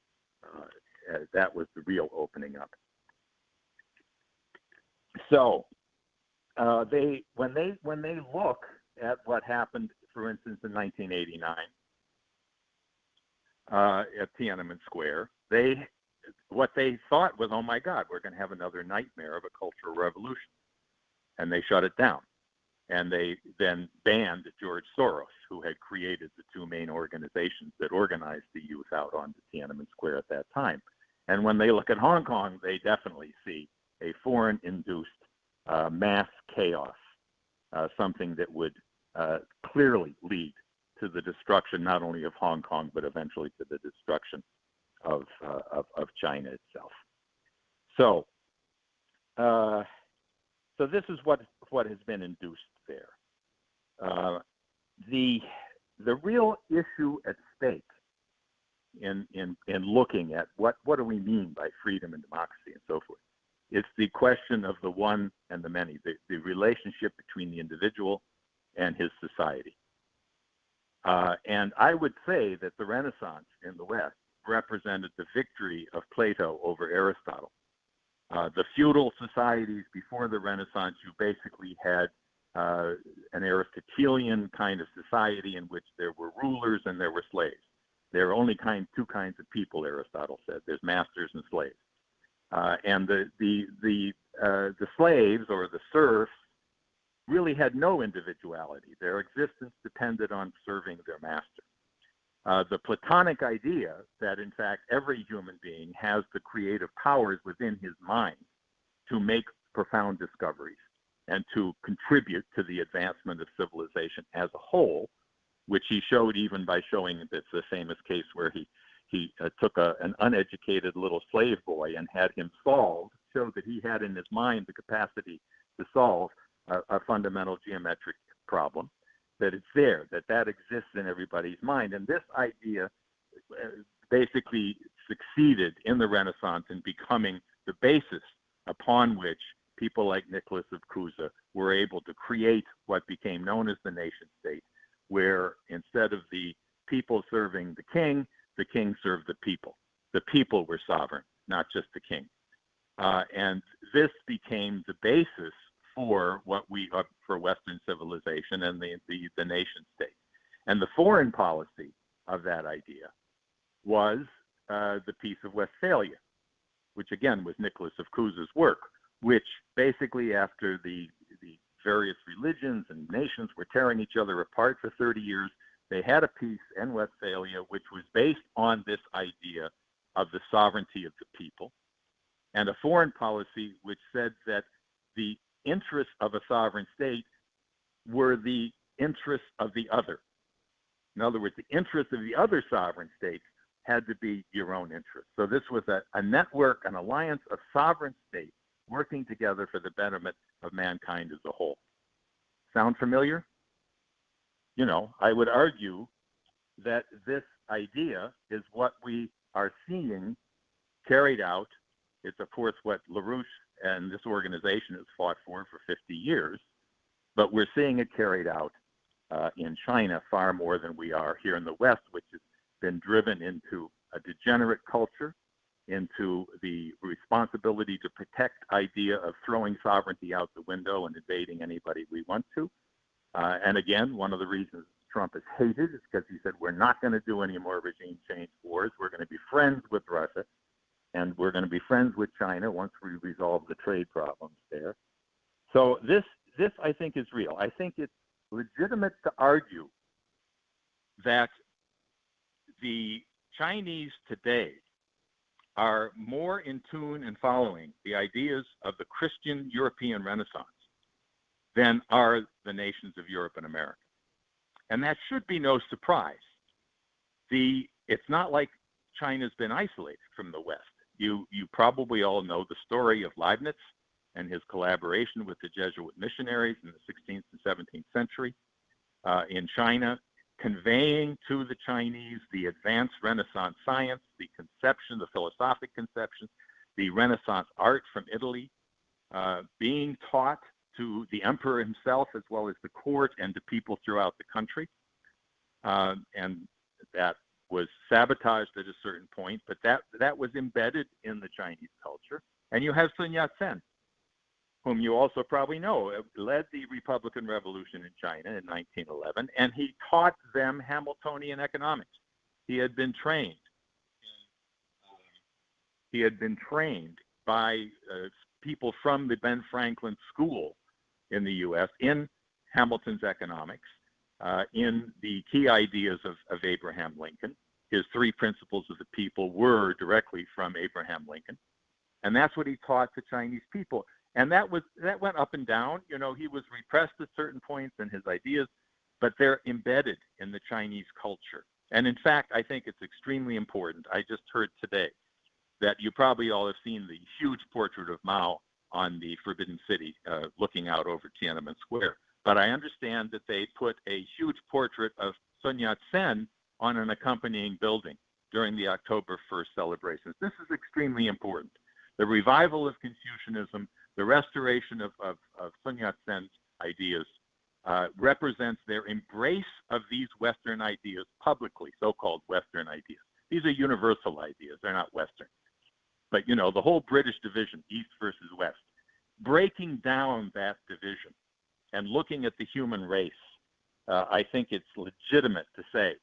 That was the real opening up. So when they look at what happened, for instance, in 1989 at Tiananmen Square, what they thought was, oh my God, we're going to have another nightmare of a cultural revolution, and they shut it down. And they then banned George Soros, who had created the two main organizations that organized the youth out onto Tiananmen Square at that time. And when they look at Hong Kong, they definitely see a foreign-induced mass chaos, something that would clearly lead to the destruction not only of Hong Kong, but eventually to the destruction of China itself. So this is what has been induced there. The real issue at stake in looking at what do we mean by freedom and democracy and so forth, it's the question of the one and the many, the relationship between the individual and his society. And I would say that the Renaissance in the West represented the victory of Plato over Aristotle. The feudal societies before the Renaissance, you basically had an Aristotelian kind of society in which there were rulers and there were slaves. There are only two kinds of people, Aristotle said. There's masters and slaves. And the slaves or the serfs really had no individuality. Their existence depended on serving their master. The Platonic idea that, in fact, every human being has the creative powers within his mind to make profound discoveries and to contribute to the advancement of civilization as a whole, which he showed even by showing the famous case where he took an uneducated little slave boy and had him solve, showed that he had in his mind the capacity to solve a fundamental geometric problem, that it's there, that exists in everybody's mind. And this idea basically succeeded in the Renaissance in becoming the basis upon which people like Nicholas of Cusa were able to create what became known as the nation state, where instead of the people serving the king served the people. The people were sovereign, not just the king. And this became the basis for for Western civilization and the nation state. And the foreign policy of that idea was the Peace of Westphalia, which again was Nicholas of Cusa's work, which basically after the various religions and nations were tearing each other apart for 30 years, they had a peace in Westphalia which was based on this idea of the sovereignty of the people, and a foreign policy which said that the interests of a sovereign state were the interests of the other. In other words, the interests of the other sovereign states had to be your own interests. So this was a network, an alliance of sovereign states working together for the betterment of mankind as a whole. Sound familiar? I would argue that this idea is what we are seeing carried out. It's, of course, what LaRouche and this organization has fought for 50 years, but we're seeing it carried out in China far more than we are here in the West, which has been driven into a degenerate culture, into the responsibility to protect idea of throwing sovereignty out the window and invading anybody we want to. And again, one of the reasons Trump is hated is because he said, we're not going to do any more regime change wars. We're going to be friends with Russia. and we're going to be friends with China once we resolve the trade problems there. So this I think is real. I think it's legitimate to argue that the Chinese today are more in tune and following the ideas of the Christian European Renaissance than are the nations of Europe and America. And that should be no surprise. It's not like China's been isolated from the West. You probably all know the story of Leibniz and his collaboration with the Jesuit missionaries in the 16th and 17th century in China, conveying to the Chinese the advanced Renaissance science, the conception, the philosophic conception, the Renaissance art from Italy, being taught to the emperor himself as well as the court and to people throughout the country. And that was sabotaged at a certain point, but that was embedded in the Chinese culture. And you have Sun Yat-sen, whom you also probably know, led the Republican Revolution in China in 1911, and he taught them Hamiltonian economics. He had been trained. By people from the Ben Franklin School in the U.S. in Hamilton's economics, in the key ideas of Abraham Lincoln. His 3 principles of the people were directly from Abraham Lincoln, and that's what he taught the Chinese people. And that went up and down. You know, he was repressed at certain points in his ideas, but they're embedded in the Chinese culture. And in fact, I think it's extremely important. I just heard today that you probably all have seen the huge portrait of Mao on the Forbidden City, looking out over Tiananmen Square. But I understand that they put a huge portrait of Sun Yat-sen on an accompanying building during the October 1st celebrations. This is extremely important. The revival of Confucianism, the restoration of Sun Yat-sen's ideas represents their embrace of these Western ideas publicly, so-called Western ideas. These are universal ideas. They're not Western. But, you know, the whole British division, East versus West, breaking down that division and looking at the human race, I think it's legitimate to say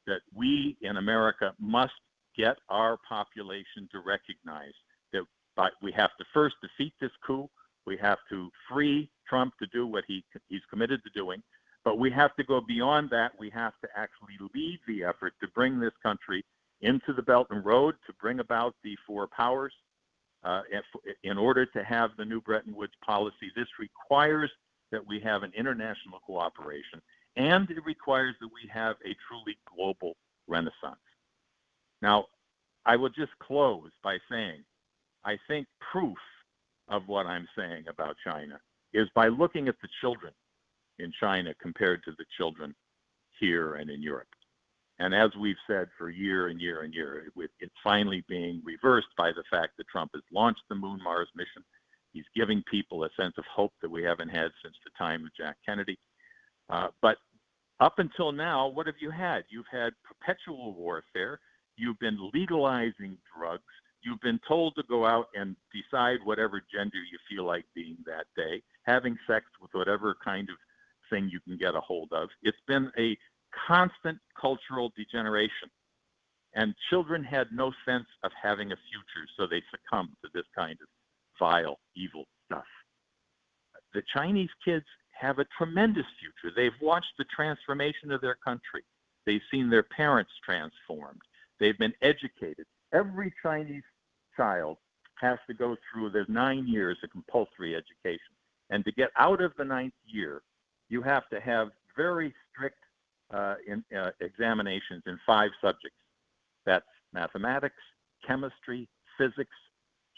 that we in America must get our population to recognize that we have to first defeat this coup. We have to free Trump to do what he's committed to doing. But we have to go beyond that. We have to actually lead the effort to bring this country into the Belt and Road, to bring about the 4 powers. In order to have the new Bretton Woods policy, this requires that we have an international cooperation, and it requires that we have a truly global renaissance. Now, I will just close by saying, I think proof of what I'm saying about China is by looking at the children in China compared to the children here and in Europe. And as we've said for year and year and year, it's finally being reversed by the fact that Trump has launched the Moon-Mars mission. He's giving people a sense of hope that we haven't had since the time of Jack Kennedy. But up until now, what have you had? You've had perpetual warfare. You've been legalizing drugs. You've been told to go out and decide whatever gender you feel like being that day, having sex with whatever kind of thing you can get a hold of. It's been a constant cultural degeneration. And children had no sense of having a future, so they succumbed to this kind of vile, evil stuff. The Chinese kids have a tremendous future. They've watched the transformation of their country. They've seen their parents transformed. They've been educated. Every Chinese child has to go through, there's 9 years of compulsory education. And to get out of the 9th year, you have to have very strict examinations in 5 subjects. That's mathematics, chemistry, physics,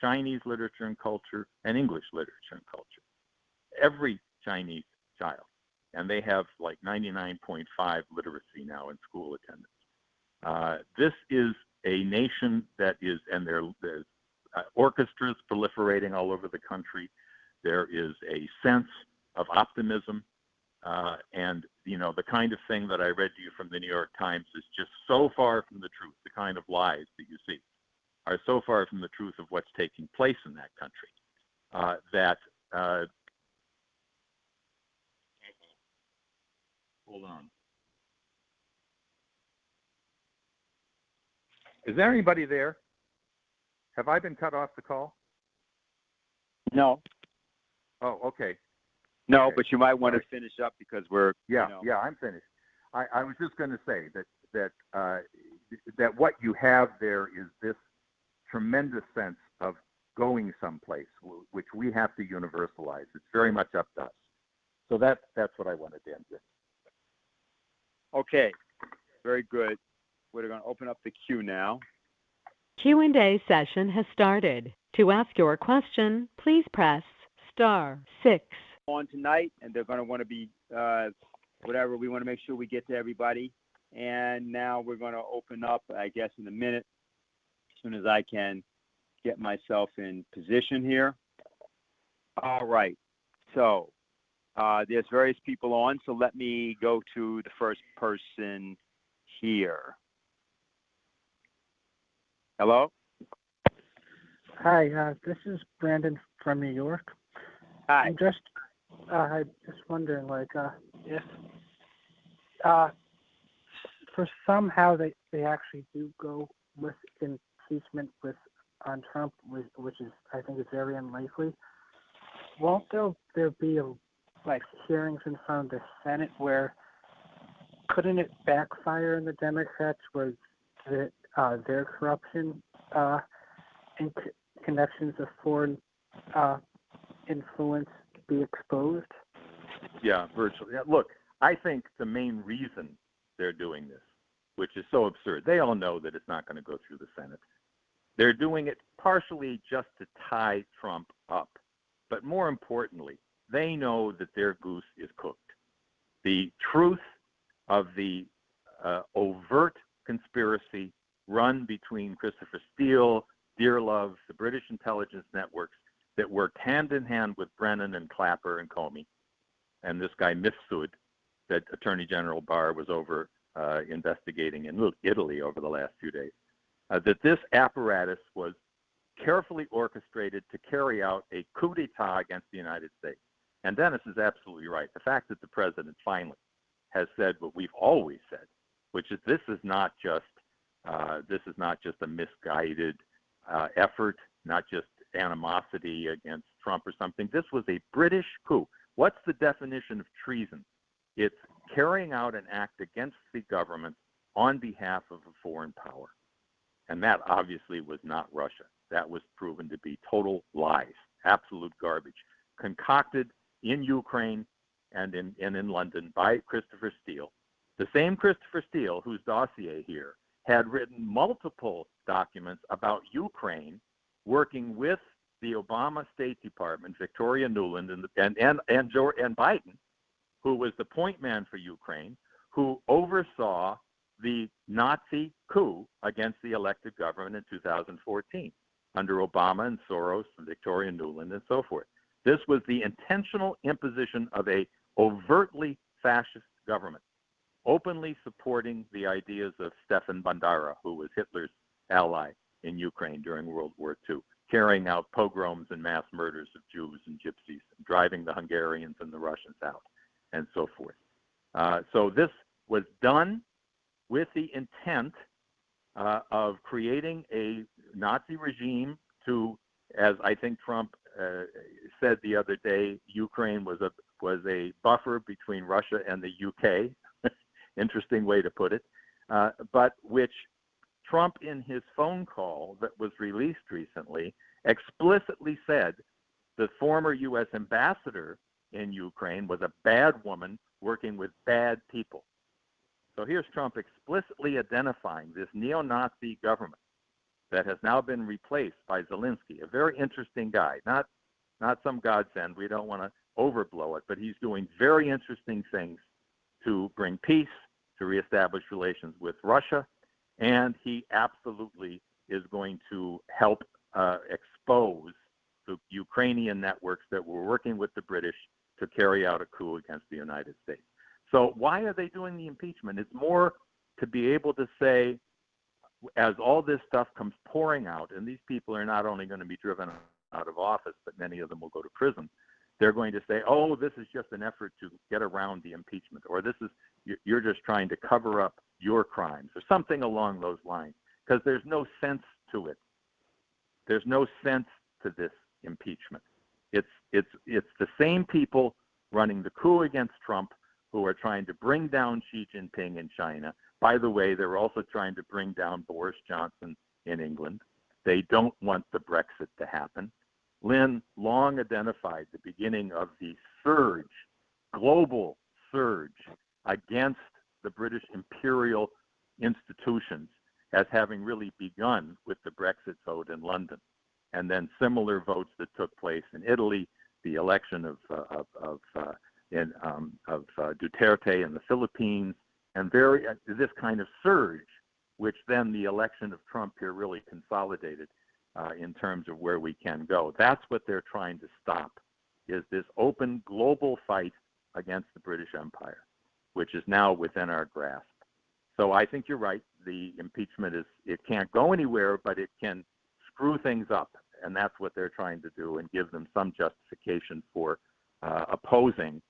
Chinese literature and culture, and English literature and culture. Every Chinese child. And they have like 99.5 literacy now in school attendance. This is a nation that is, and there's orchestras proliferating all over the country. There is a sense of optimism. And, you know, the kind of thing that I read to you from the New York Times is just so far from the truth. The kind of lies that you see are so far from the truth of what's taking place in that country hold on. Is there anybody there? Have I been cut off the call? No. Oh, okay. No, Okay. but you might want Sorry. to finish up because we're. Yeah, I'm finished. I was just going to say that what you have there is this tremendous sense of going someplace, which we have to universalize. It's very much up to us. So that's what I wanted to end with. Okay, very good. We're going to open up the queue now. Q&A session has started. To ask your question, please press *6. On tonight, and they're going to want to be whatever. We want to make sure we get to everybody. And now we're going to open up, I guess, in a minute, as soon as I can get myself in position here. All right. So there's various people on, so let me go to the first person here. Hello? Hi, this is Brandon from New York. Hi. I'm just wondering, like, if for somehow they actually do go with impeachment on Trump, which is, I think, is very unlikely. Won't there be hearings in front of the Senate where couldn't it backfire on the Democrats where their corruption and connections of foreign influence be exposed? Yeah, virtually. Look, I think the main reason they're doing this, which is so absurd, they all know that it's not going to go through the Senate. They're doing it partially just to tie Trump up. But more importantly, they know that their goose is cooked. The truth of the overt conspiracy run between Christopher Steele, Dearlove, the British intelligence networks that worked hand in hand with Brennan and Clapper and Comey, and this guy Mifsud that Attorney General Barr was over investigating in Italy over the last few days, that this apparatus was carefully orchestrated to carry out a coup d'etat against the United States. And Dennis is absolutely right. The fact that the president finally has said what we've always said, which is this is not just a misguided effort, not just animosity against Trump or something. This was a British coup. What's the definition of treason? It's carrying out an act against the government on behalf of a foreign power. And that obviously was not Russia. That was proven to be total lies, absolute garbage, concocted in Ukraine and in London by Christopher Steele. The same Christopher Steele whose dossier here had written multiple documents about Ukraine, working with the Obama State Department, Victoria Nuland, and Biden, who was the point man for Ukraine, who oversaw the Nazi coup against the elected government in 2014 under Obama and Soros and Victoria Nuland and so forth. This was the intentional imposition of a overtly fascist government, openly supporting the ideas of Stefan Bandera, who was Hitler's ally in Ukraine during World War II, carrying out pogroms and mass murders of Jews and gypsies, driving the Hungarians and the Russians out, and so forth. So this was done with the intent of creating a Nazi regime to, as I think Trump said the other day, Ukraine was a buffer between Russia and the UK. Interesting way to put it. But which Trump, in his phone call that was released recently, explicitly said the former U.S. ambassador in Ukraine was a bad woman working with bad people. So here's Trump explicitly identifying this neo-Nazi government that has now been replaced by Zelensky, a very interesting guy, not some godsend. We don't want to overblow it, but he's doing very interesting things to bring peace, to reestablish relations with Russia, and he absolutely is going to help expose the Ukrainian networks that were working with the British to carry out a coup against the United States. So why are they doing the impeachment? It's more to be able to say, as all this stuff comes pouring out, and these people are not only going to be driven out of office, but many of them will go to prison, they're going to say, oh, this is just an effort to get around the impeachment, or you're just trying to cover up your crimes, or something along those lines, because there's no sense to it. There's no sense to this impeachment. It's the same people running the coup against Trump who are trying to bring down Xi Jinping in China. By the way, they're also trying to bring down Boris Johnson in England. They don't want the Brexit to happen. Lynn long identified the beginning of the surge, global surge against the British imperial institutions as having really begun with the Brexit vote in London, and then similar votes that took place in Italy, the election of Duterte in the Philippines, and this kind of surge, which then the election of Trump here really consolidated in terms of where we can go. That's what they're trying to stop, is this open global fight against the British Empire, which is now within our grasp. So I think you're right. The impeachment it can't go anywhere, but it can screw things up, and that's what they're trying to do and give them some justification for opposing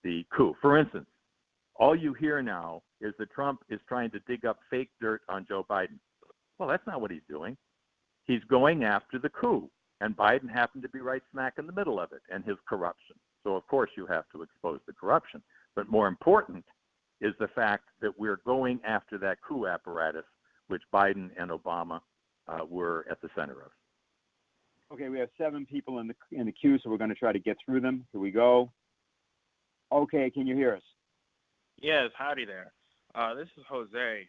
the coup. For instance, all you hear now is that Trump is trying to dig up fake dirt on Joe Biden. Well, that's not what he's doing. He's going after the coup, and Biden happened to be right smack in the middle of it and his corruption. So, of course, you have to expose the corruption. But more important is the fact that we're going after that coup apparatus, which Biden and Obama were at the center of. Okay, we have 7 people in the queue, so we're going to try to get through them. Here we go. Okay, can you hear us? Yes, howdy there. This is Jose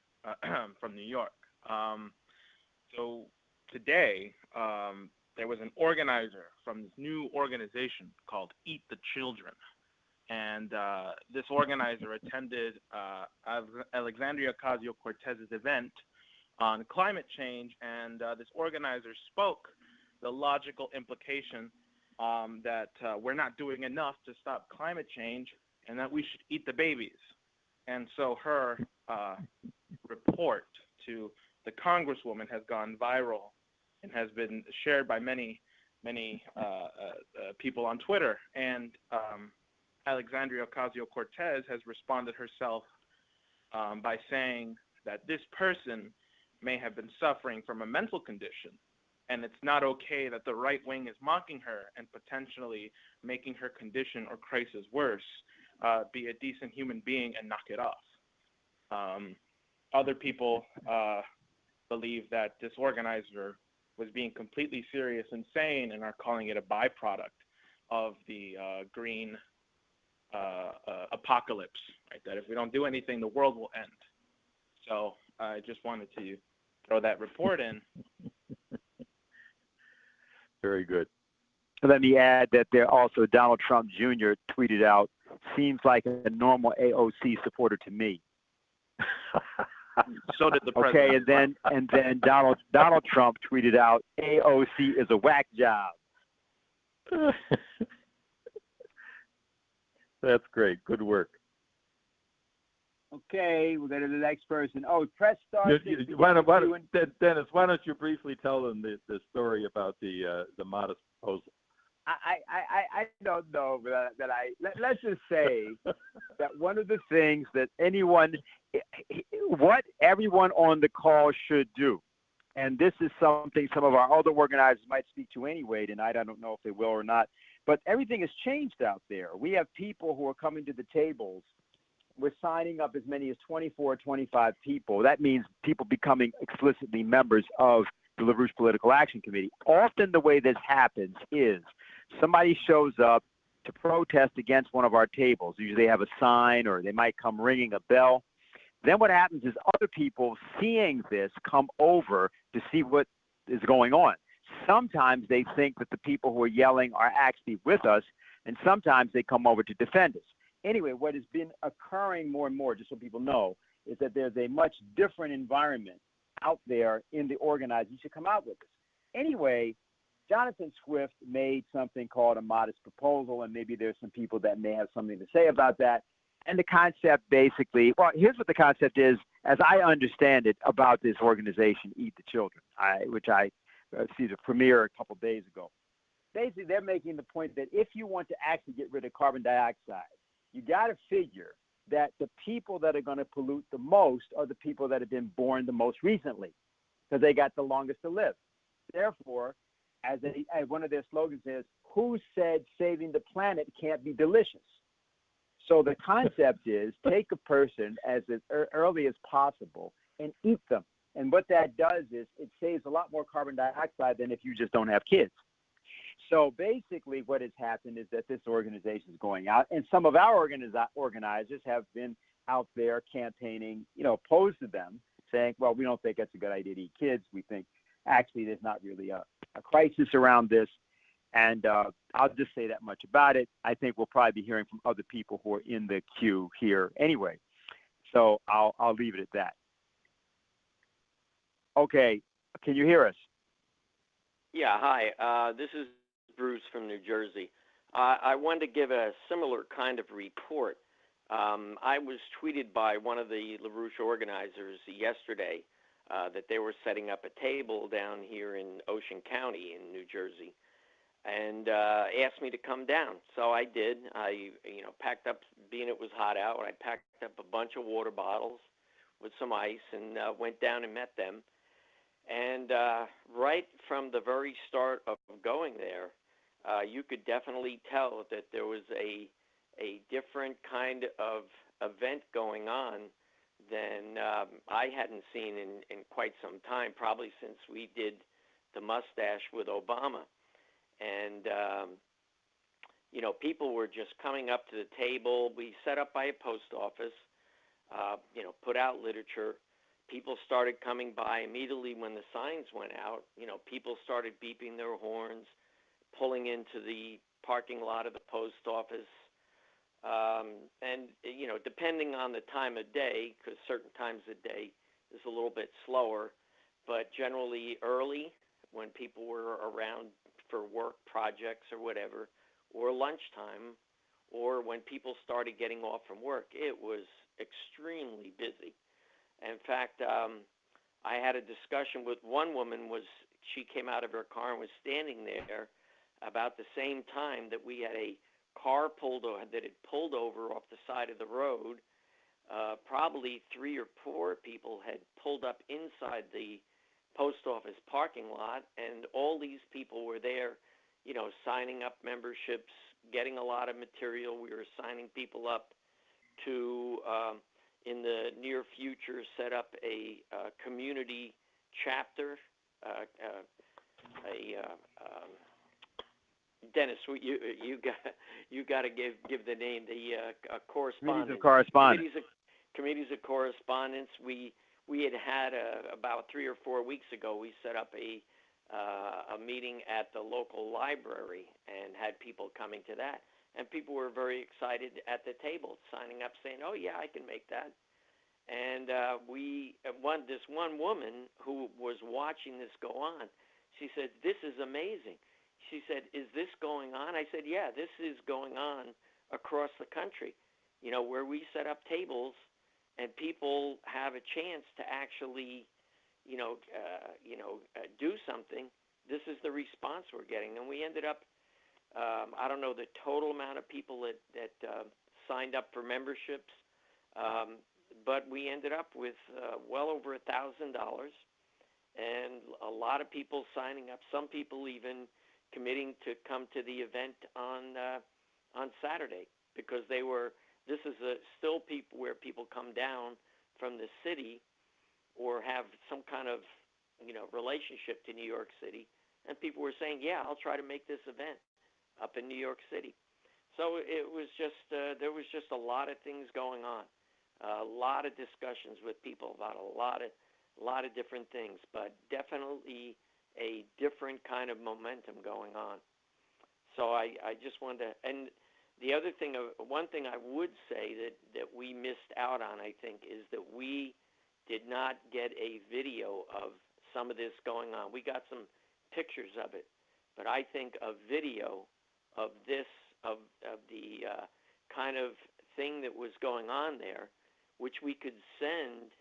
from New York. So today, there was an organizer from this new organization called Eat the Children. And this organizer attended Alexandria Ocasio-Cortez's event on climate change, and this organizer spoke the logical implication that we're not doing enough to stop climate change and that we should eat the babies. And so her report to the Congresswoman has gone viral and has been shared by many people on Twitter. And Alexandria Ocasio-Cortez has responded herself by saying that this person may have been suffering from a mental condition, and it's not okay that the right wing is mocking her and potentially making her condition or crisis worse. Be a decent human being and knock it off. Other people believe that this organizer was being completely serious and sane and are calling it a byproduct of the green apocalypse, right? That if we don't do anything, the world will end. So I just wanted to throw that report in. Very good. Let me add that there also Donald Trump Jr. tweeted out, "Seems like a normal AOC supporter to me." So did the president. Okay, and then Donald Trump tweeted out, "AOC is a whack job." That's great. Good work. Okay, we'll go to the next person. Oh, press star. Dennis, why don't you briefly tell them the story about the modest proposal? I don't know that let's just say that one of the things that what everyone on the call should do, and this is something some of our other organizers might speak to anyway tonight. I don't know if they will or not, but everything has changed out there. We have people who are coming to the tables. We're signing up as many as 24 or 25 people. That means people becoming explicitly members of the LaRouche Political Action Committee. Often the way this happens is somebody shows up to protest against one of our tables. Usually they have a sign or they might come ringing a bell. Then what happens is other people seeing this come over to see what is going on. Sometimes they think that the people who are yelling are actually with us, and sometimes they come over to defend us. Anyway, what has been occurring more and more, just so people know, is that there's a much different environment out there in the organizing. You should come out with us. Anyway, Jonathan Swift made something called a modest proposal, and maybe there's some people that may have something to say about that. And the concept basically, well, here's what the concept is, as I understand it, about this organization, Eat the Children, which I see the premiere a couple days ago. Basically, they're making the point that if you want to actually get rid of carbon dioxide, you got to figure that the people that are going to pollute the most are the people that have been born the most recently, because they got the longest to live. Therefore, as one of their slogans is, "Who said saving the planet can't be delicious?" So the concept is take a person as early as possible and eat them. And what that does is it saves a lot more carbon dioxide than if you just don't have kids. So basically what has happened is that this organization is going out, and some of our organizers have been out there campaigning, opposed to them, saying, well, we don't think it's a good idea to eat kids. We think actually there's not really a crisis around this. And I'll just say that much about it. I think we'll probably be hearing from other people who are in the queue here anyway. So I'll leave it at that. Okay, can you hear us? Yeah, hi. This is Bruce from New Jersey. I wanted to give a similar kind of report. I was tweeted by one of the LaRouche organizers yesterday that they were setting up a table down here in Ocean County in New Jersey, and asked me to come down. So I did. I packed up, being it was hot out, I packed up a bunch of water bottles with some ice and went down and met them. And right from the very start of going there, you could definitely tell that there was a different kind of event going on than I hadn't seen in quite some time, probably since we did the mustache with Obama. And, people were just coming up to the table. We set up by a post office, put out literature. People started coming by immediately when the signs went out. People started beeping their horns, pulling into the parking lot of the post office. And depending on the time of day, because certain times of day is a little bit slower, but generally early when people were around for work projects or whatever, or lunchtime, or when people started getting off from work, it was extremely busy. In fact, I had a discussion with one woman. She came out of her car and was standing there about the same time that we had a car that had pulled over off the side of the road. Probably 3 or 4 people had pulled up inside the post office parking lot, and all these people were there, signing up memberships, getting a lot of material. We were signing people up to, in the near future, set up a community chapter. Dennis, you got to give the name, the correspondence. Committees of correspondence. Committees of correspondence. We had about 3 or 4 weeks ago. We set up a meeting at the local library and had people coming to that, and people were very excited at the table, signing up, saying, "Oh yeah, I can make that." And this one woman who was watching this go on, she said, "This is amazing." She said, "Is this going on?" I said, "Yeah, this is going on across the country, where we set up tables and people have a chance to actually, do something. This is the response we're getting." And we ended up, I don't know the total amount of people that signed up for memberships, but we ended up with well over $1,000, and a lot of people signing up. Some people even committing to come to the event on Saturday, because this is still people where people come down from the city or have some kind of relationship to New York City, and people were saying, "Yeah, I'll try to make this event up in New York City." So it was just there was just a lot of things going on, a lot of discussions with people about a lot of different things, but definitely a different kind of momentum going on. So I just wanted to, and the other thing, one thing I would say that we missed out on, I think, is that we did not get a video of some of this going on. We got some pictures of it, but I think a video of this, of the kind of thing that was going on there, which we could send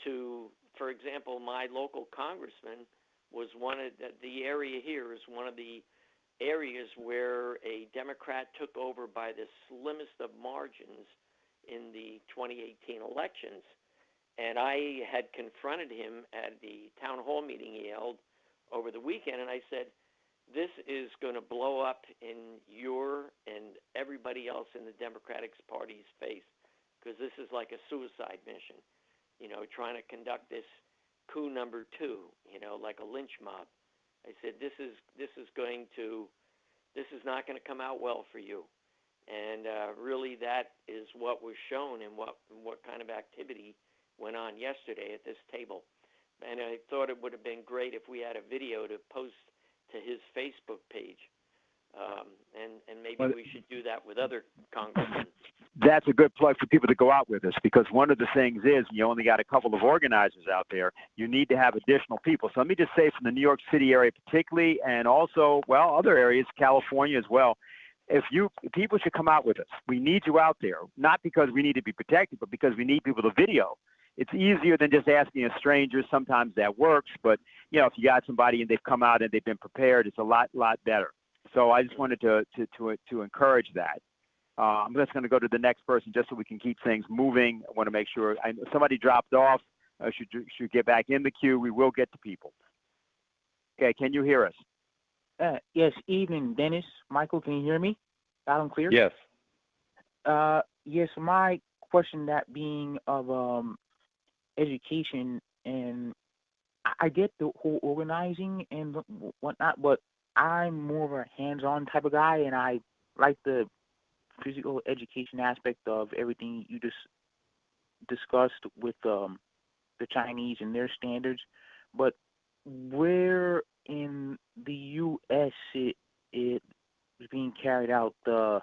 to, for example, my local congressman was one of the area here is one of the areas where a Democrat took over by the slimmest of margins in the 2018 elections. And I had confronted him at the town hall meeting he held over the weekend, and I said, this is going to blow up in your and everybody else in the Democratic Party's face, because this is like a suicide mission, trying to conduct this coup number 2, like a lynch mob. I said, this is not going to come out well for you. And really, that is what was shown and what kind of activity went on yesterday at this table. And I thought it would have been great if we had a video to post to his Facebook page. And maybe we should do that with other congressmen. That's a good plug for people to go out with us, because one of the things is you only got a couple of organizers out there. You need to have additional people. So let me just say, from the New York City area particularly, and also, other areas, California as well, people should come out with us. We need you out there, not because we need to be protected, but because we need people to video. It's easier than just asking a stranger. Sometimes that works, but if you got somebody and they've come out and they've been prepared, it's a lot better. So I just wanted to encourage that. I'm just going to go to the next person just so we can keep things moving. I want to make sure somebody dropped off. Should get back in the queue. We will get to people. Okay, can you hear us? Yes. Evening, Dennis. Michael, can you hear me? Loud and clear. Yes. Yes. My question, that being of education, and I get the whole organizing and whatnot, but I'm more of a hands-on type of guy, and I like the physical education aspect of everything you just discussed with the Chinese and their standards. But where in the U.S. it is being carried out, the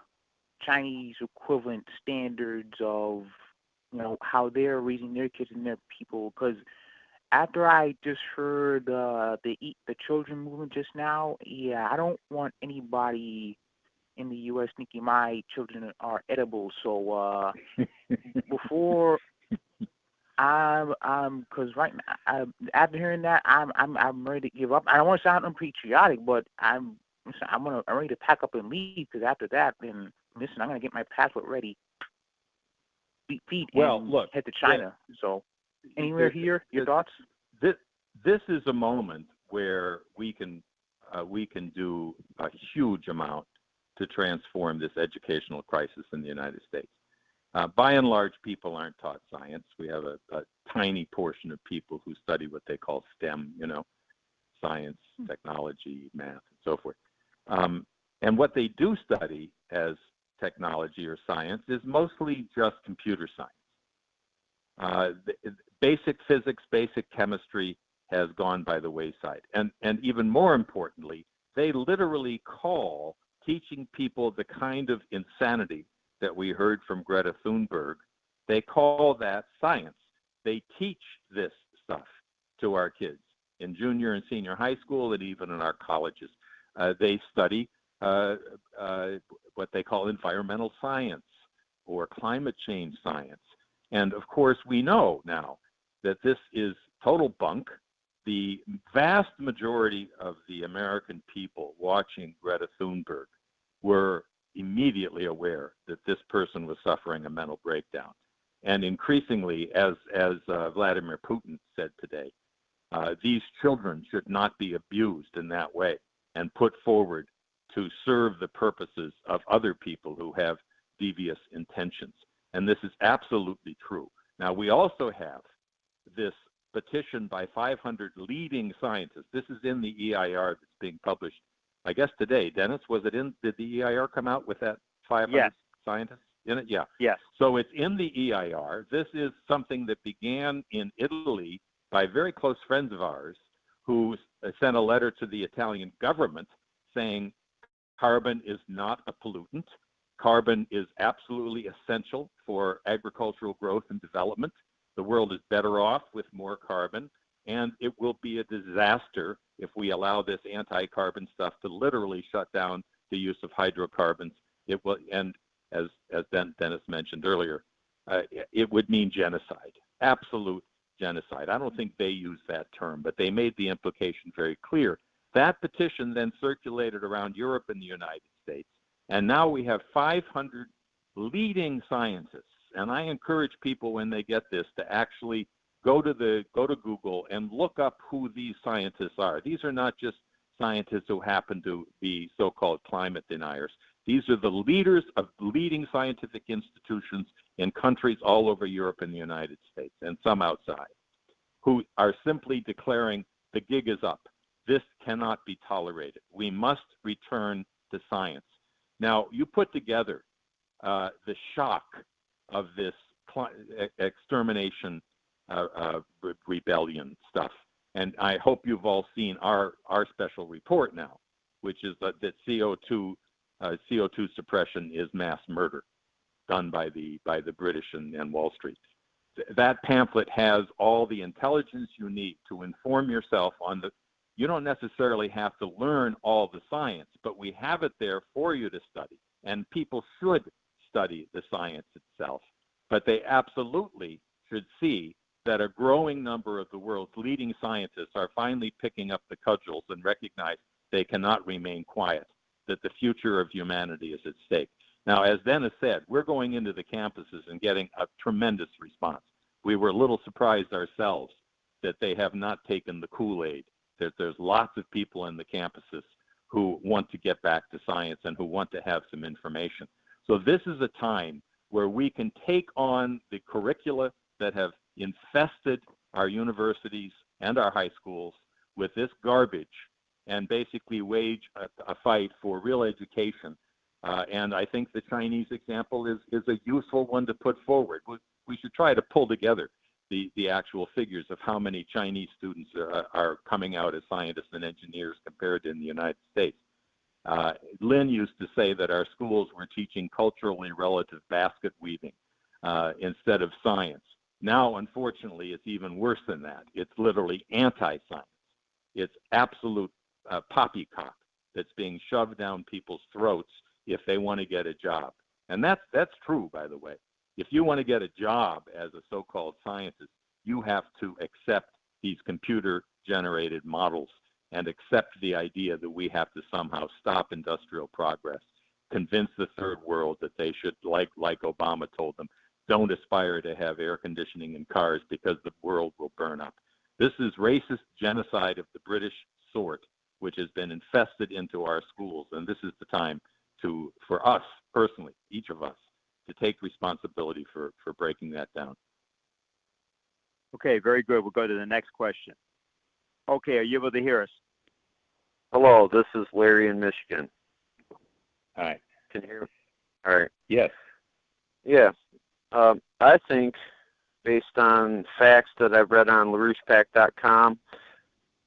Chinese equivalent standards of how they're raising their kids and their people? Because after I just heard the Eat the Children movement just now, I don't want anybody in the U.S. thinking my children are edible. So before because right now, after hearing that, I'm ready to give up. I don't want to sound unpatriotic, but I'm ready to pack up and leave, because after that, then listen, I'm gonna get my passport ready. Feet and look, head to China. So, anywhere here, your thoughts? This is a moment where we can do a huge amount to transform this educational crisis in the United States. By and large, people aren't taught science. We have a tiny portion of people who study what they call STEM, science, technology, math, and so forth. And what they do study as technology or science is mostly just computer science. Basic physics, basic chemistry has gone by the wayside. And even more importantly, they literally call teaching people the kind of insanity that we heard from Greta Thunberg, they call that science. They teach this stuff to our kids in junior and senior high school, and even in our colleges. They study what they call environmental science or climate change science. And of course, we know now that this is total bunk. The vast majority of the American people watching Greta Thunberg were immediately aware that this person was suffering a mental breakdown. And increasingly, as Vladimir Putin said today, these children should not be abused in that way and put forward to serve the purposes of other people who have devious intentions. And this is absolutely true. Now, we also have this petition by 500 leading scientists. This is in the EIR that's being published, I guess, today. Dennis, did the EIR come out with that 500 scientists in it? Yeah. Yes. So it's in the EIR. This is something that began in Italy by very close friends of ours who sent a letter to the Italian government saying carbon is not a pollutant. Carbon is absolutely essential for agricultural growth and development. The world is better off with more carbon, and it will be a disaster if we allow this anti-carbon stuff to literally shut down the use of hydrocarbons. It will, and as Dennis mentioned earlier, it would mean genocide, absolute genocide. I don't think they use that term, but they made the implication very clear. That petition then circulated around Europe and the United States, and now we have 500 leading scientists. And I encourage people when they get this to actually go to Google and look up who these scientists are. These are not just scientists who happen to be so-called climate deniers. These are the leaders of leading scientific institutions in countries all over Europe and the United States, and some outside, who are simply declaring the gig is up. This cannot be tolerated. We must return to science. Now, you put together the shock of this extermination rebellion stuff, and I hope you've all seen our special report now, which is that CO2 suppression is mass murder done by the British and Wall Street. That pamphlet has all the intelligence you need to inform yourself on the. You don't necessarily have to learn all the science, but we have it there for you to study, and people should study the science itself. But they absolutely should see that a growing number of the world's leading scientists are finally picking up the cudgels and recognize they cannot remain quiet, that the future of humanity is at stake. Now, as Dennis said, we're going into the campuses and getting a tremendous response. We were a little surprised ourselves that they have not taken the Kool-Aid, that there's lots of people in the campuses who want to get back to science and who want to have some information. So this is a time where we can take on the curricula that have infested our universities and our high schools with this garbage and basically wage a fight for real education. And I think the Chinese example is a useful one to put forward. We should try to pull together the actual figures of how many Chinese students are coming out as scientists and engineers compared to in the United States. Lynn used to say that our schools were teaching culturally relative basket weaving instead of science. Now, unfortunately, it's even worse than that. It's literally anti-science. It's absolute poppycock that's being shoved down people's throats if they want to get a job. And that's true, by the way. If you want to get a job as a so-called scientist, you have to accept these computer-generated models and accept the idea that we have to somehow stop industrial progress, convince the third world that they should, like Obama told them, don't aspire to have air conditioning in cars because the world will burn up. This is racist genocide of the British sort, which has been infested into our schools, and this is the time for us personally, each of us, to take responsibility for breaking that down. Okay, very good. We'll go to the next question. Okay, are you able to hear us? Hello, this is Larry in Michigan. Hi. Can you hear me? All right. Yes. Yeah. I think, based on facts that I've read on LaRouchePAC.com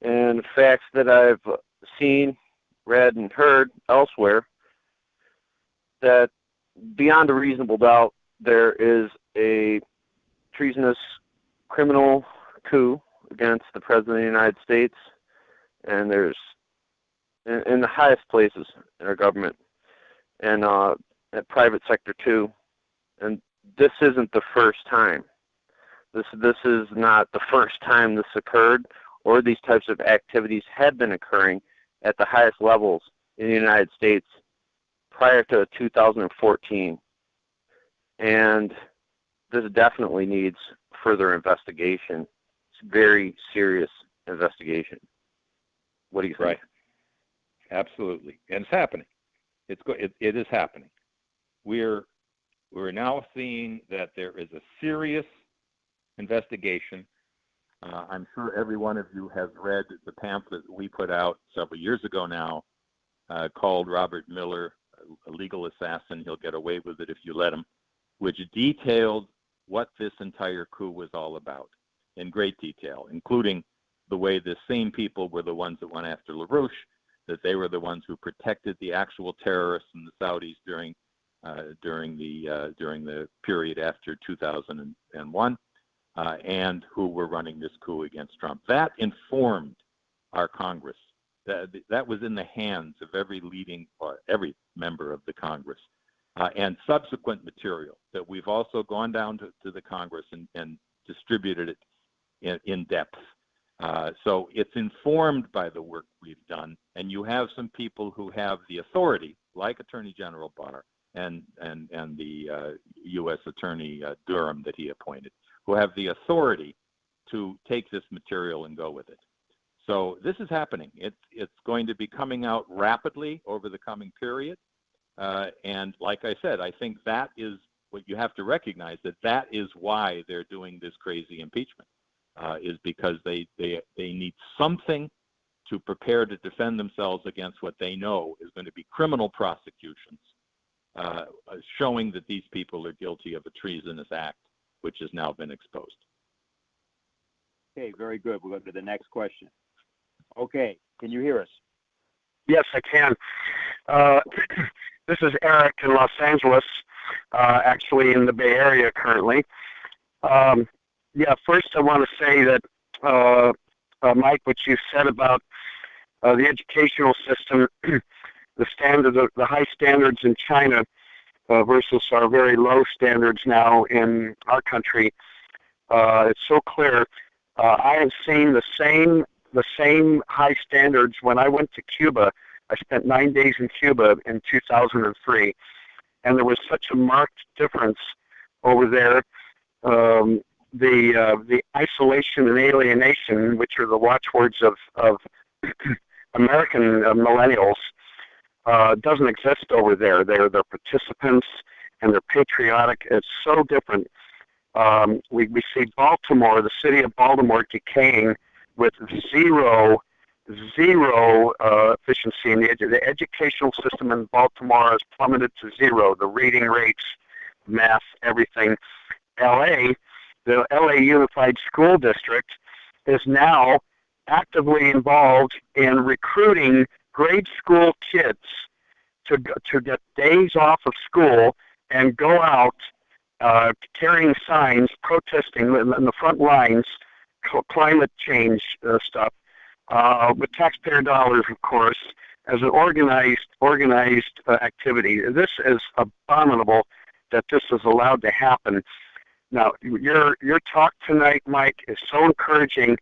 and facts that I've seen, read, and heard elsewhere, that beyond a reasonable doubt, there is a treasonous criminal coup against the President of the United States, and there's in the highest places in our government, and at private sector too. And this isn't the first time. This is not the first time this occurred, or these types of activities had been occurring at the highest levels in the United States prior to 2014. And this definitely needs further investigation. It's very serious investigation. What do you think? Right. Absolutely. And it's happening. It is happening. We're now seeing that there is a serious investigation. I'm sure every one of you has read the pamphlet that we put out several years ago now called Robert Miller, A Legal Assassin. He'll get away with it if you let him, which detailed what this entire coup was all about in great detail, including the way the same people were the ones that went after LaRouche, that they were the ones who protected the actual terrorists and the Saudis during the period after 2001, and who were running this coup against Trump. That informed our Congress. That was in the hands of every member of the Congress, and subsequent material that we've also gone down to the Congress and distributed it in depth. So it's informed by the work we've done, and you have some people who have the authority, like Attorney General Barr and the U.S. Attorney Durham that he appointed, who have the authority to take this material and go with it. So this is happening. It's going to be coming out rapidly over the coming period. And like I said, I think that is what you have to recognize, that is why they're doing this crazy impeachment, is because they need something to prepare to defend themselves against what they know is going to be criminal prosecutions, showing that these people are guilty of a treasonous act, which has now been exposed. Okay, very good. We'll go to the next question. Okay, can you hear us? Yes, I can. This is Eric in Los Angeles, actually in the Bay Area currently. First I want to say that, Mike, what you said about the educational system, the standards, the high standards in China versus our very low standards now in our country, it's so clear. I have seen the same high standards when I went to Cuba. I spent 9 days in Cuba in 2003, and there was such a marked difference over there. The isolation and alienation, which are the watchwords of American millennials, doesn't exist over there. They're participants and they're patriotic. It's so different. We see Baltimore, the city of Baltimore, decaying with zero efficiency in the educational system in Baltimore has plummeted to zero. The reading rates, math, everything. LA, the LA Unified School District, is now actively involved in recruiting grade school kids to get days off of school and go out carrying signs, protesting in the front lines, climate change stuff, with taxpayer dollars, of course, as an organized activity. This is abominable that this is allowed to happen. Now, your talk tonight, Mike, is so encouraging,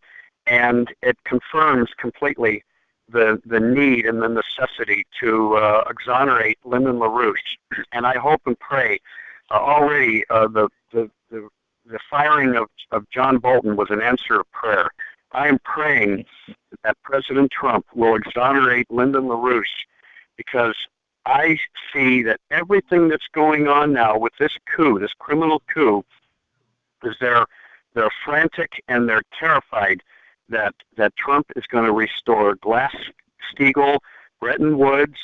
and it confirms completely the need and the necessity to exonerate Lyndon LaRouche. And I hope and pray already the firing of John Bolton was an answer of prayer. I am praying that President Trump will exonerate Lyndon LaRouche, because I see that everything that's going on now with this coup, this criminal coup, is they're frantic and they're terrified that Trump is going to restore Glass-Steagall, Bretton Woods,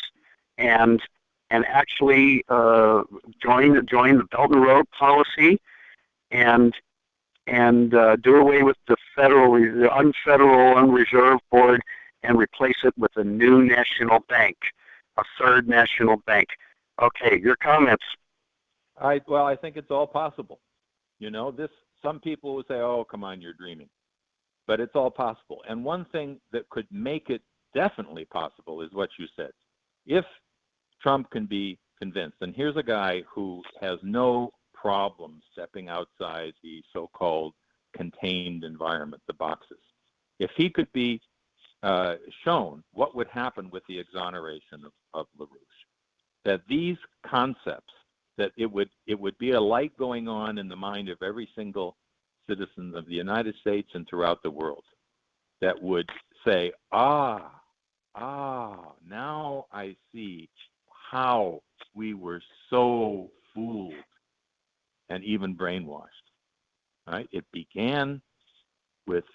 and actually join the Belt and Road policy, and do away with the unfederal, unreserved board, and replace it with a new national bank, a third national bank. Okay, your comments. I think it's all possible. Some people will say, "Oh, come on, you're dreaming," but it's all possible. And one thing that could make it definitely possible is what you said. If Trump can be convinced, and here's a guy who has no problem stepping outside the so-called contained environment, the boxes. If he could be shown what would happen with the exoneration of LaRouche, that these concepts, that it would be a light going on in the mind of every single citizen of the United States and throughout the world, that would say, now I see how we were so fooled and even brainwashed. Right? It began with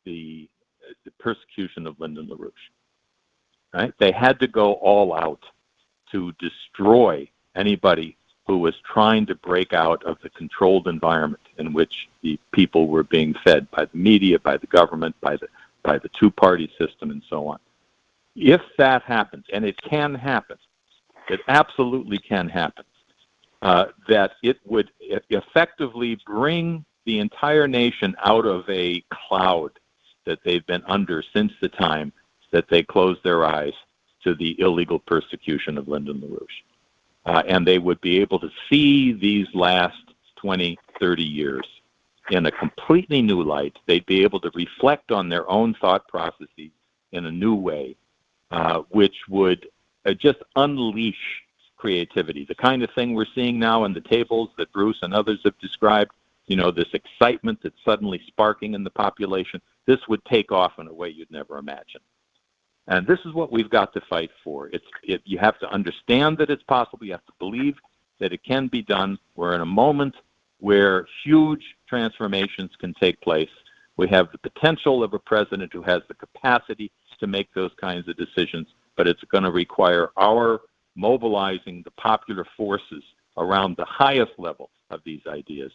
the persecution of Lyndon LaRouche. Right? They had to go all out to destroy anybody who was trying to break out of the controlled environment in which the people were being fed by the media, by the government, by the two-party system, and so on. If that happens, and it can happen, it absolutely can happen, that it would effectively bring the entire nation out of a cloud that they've been under since the time that they closed their eyes to the illegal persecution of Lyndon LaRouche. And they would be able to see these last 20, 30 years in a completely new light. They'd be able to reflect on their own thought processes in a new way, which would just unleash creativity. The kind of thing we're seeing now in the tables that Bruce and others have described, this excitement that's suddenly sparking in the population, this would take off in a way you'd never imagine. And this is what we've got to fight for. You have to understand that it's possible. You have to believe that it can be done. We're in a moment where huge transformations can take place. We have the potential of a president who has the capacity to make those kinds of decisions, but it's going to require our mobilizing the popular forces around the highest level of these ideas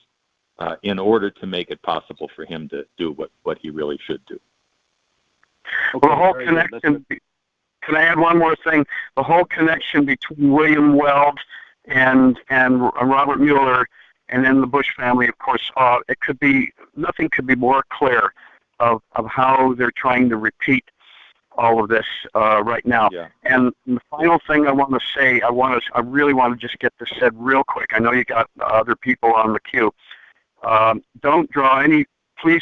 in order to make it possible for him to do what he really should do. Well, the whole connection, can I add one more thing? The whole connection between William Weld and Robert Mueller and then the Bush family, of course, nothing could be more clear of how they're trying to repeat all of this right now. Yeah. And the final thing I want to say, I really want to just get this said real quick. I know you got other people on the queue. Please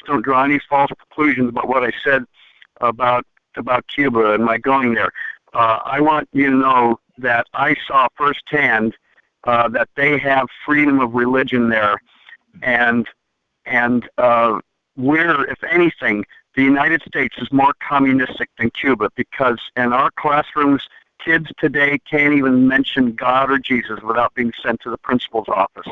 don't draw any false conclusions about what I said about Cuba and my going there. I want you to know that I saw firsthand that they have freedom of religion there, and where, if anything, the United States is more communistic than Cuba, because in our classrooms, kids today can't even mention God or Jesus without being sent to the principal's office.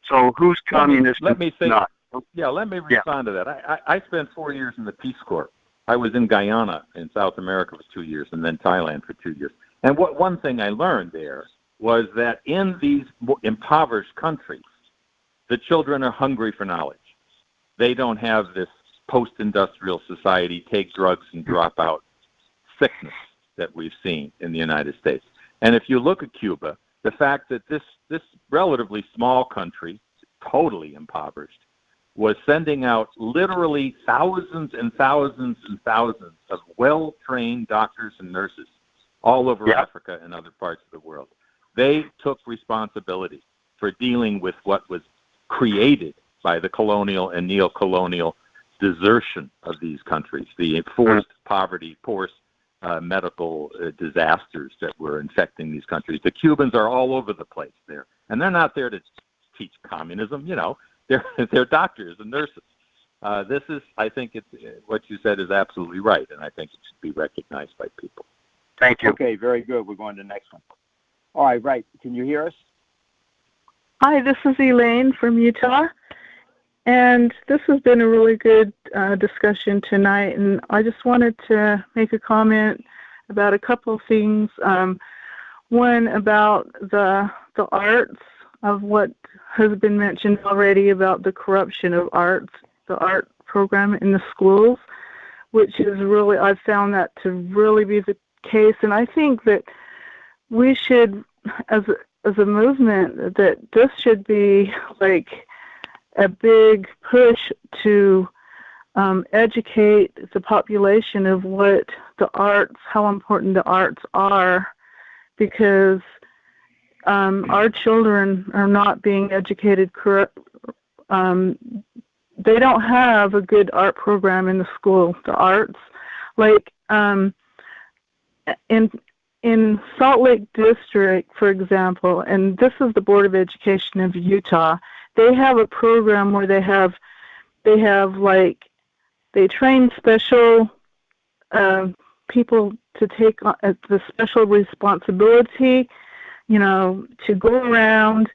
So who's communist? Let me say, not? Yeah, let me respond to that. I spent 4 years in the Peace Corps. I was in Guyana in South America for 2 years, and then Thailand for 2 years. And one thing I learned there was that in these impoverished countries, the children are hungry for knowledge. They don't have this post-industrial society, take drugs and drop out sickness that we've seen in the United States. And if you look at Cuba, the fact that this relatively small country, totally impoverished, was sending out literally thousands and thousands and thousands of well-trained doctors and nurses all over Africa and other parts of the world. They took responsibility for dealing with what was created by the colonial and neo-colonial desertion of these countries, the forced poverty, forced medical disasters that were infecting these countries. The Cubans are all over the place there, and they're not there to teach communism. They're doctors and nurses. I think what you said is absolutely right, and I think it should be recognized by people. Thank you. Okay, very good. We're going to the next one. All right, right. Can you hear us? Hi, this is Elaine from Utah, and this has been a really good discussion tonight, and I just wanted to make a comment about a couple of things. One about the arts, of what has been mentioned already about the corruption of arts, the art program in the schools, which is really, I've found that to really be the case, and I think that we should, as a movement, that this should be like a big push to educate the population of what the arts, how important the arts are, because our children are not being educated they don't have a good art program in the school, the arts. Like in Salt Lake District, for example, and this is the Board of Education of Utah, they have a program where they train special people to take on the special responsibility, to go around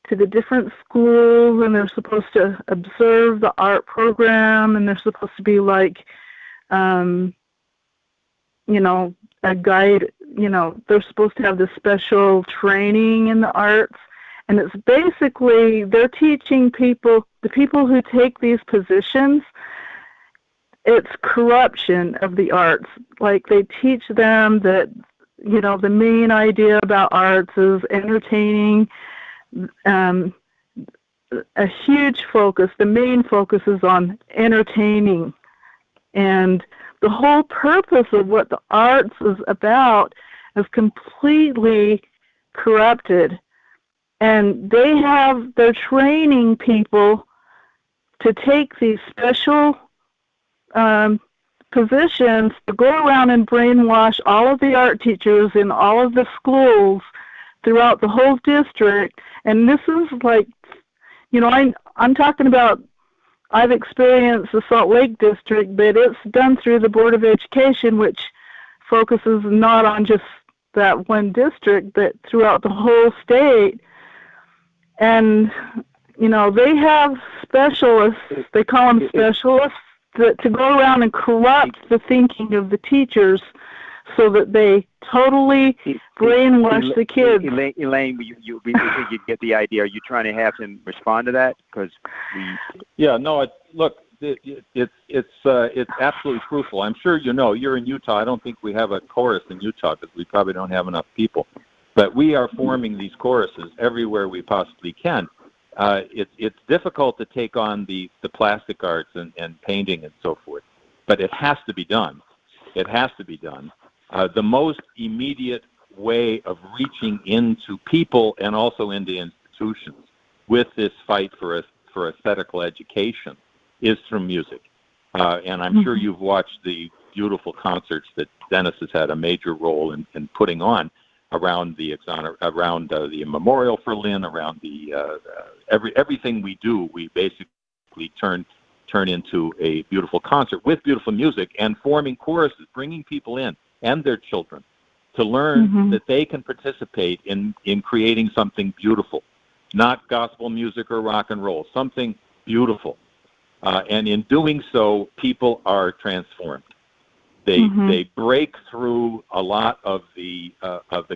to the different schools, and they're supposed to observe the art program, and they're supposed to be like, a guide, they're supposed to have this special training in the arts. And it's basically, they're teaching people, the people who take these positions, it's corruption of the arts. Like, they teach them that, the main idea about arts is entertaining. A huge focus, the main focus is on entertaining. And the whole purpose of what the arts is about is completely corrupted. And they're training people to take these special positions to go around and brainwash all of the art teachers in all of the schools throughout the whole district. And this is like, I'm talking about, I've experienced the Salt Lake District, but it's done through the Board of Education, which focuses not on just that one district, but throughout the whole state. And, they have specialists, they call them specialists, to go around and corrupt the thinking of the teachers so that they totally brainwash the kids. Elaine, you get the idea. Are you trying to have him respond to that? Because it's absolutely crucial. I'm sure you're in Utah. I don't think we have a chorus in Utah because we probably don't have enough people. But we are forming these choruses everywhere we possibly can. It's difficult to take on the plastic arts and painting and so forth, but it has to be done. It has to be done. The most immediate way of reaching into people and also into institutions with this fight for aesthetical education is through music. And I'm sure you've watched the beautiful concerts that Dennis has had a major role in putting on around the memorial for Lynn, around the everything we do. We basically turn into a beautiful concert with beautiful music and forming choruses, bringing people in and their children to learn that they can participate in creating something beautiful, not gospel music or rock and roll, something beautiful. And in doing so, people are transformed. They break through a lot of the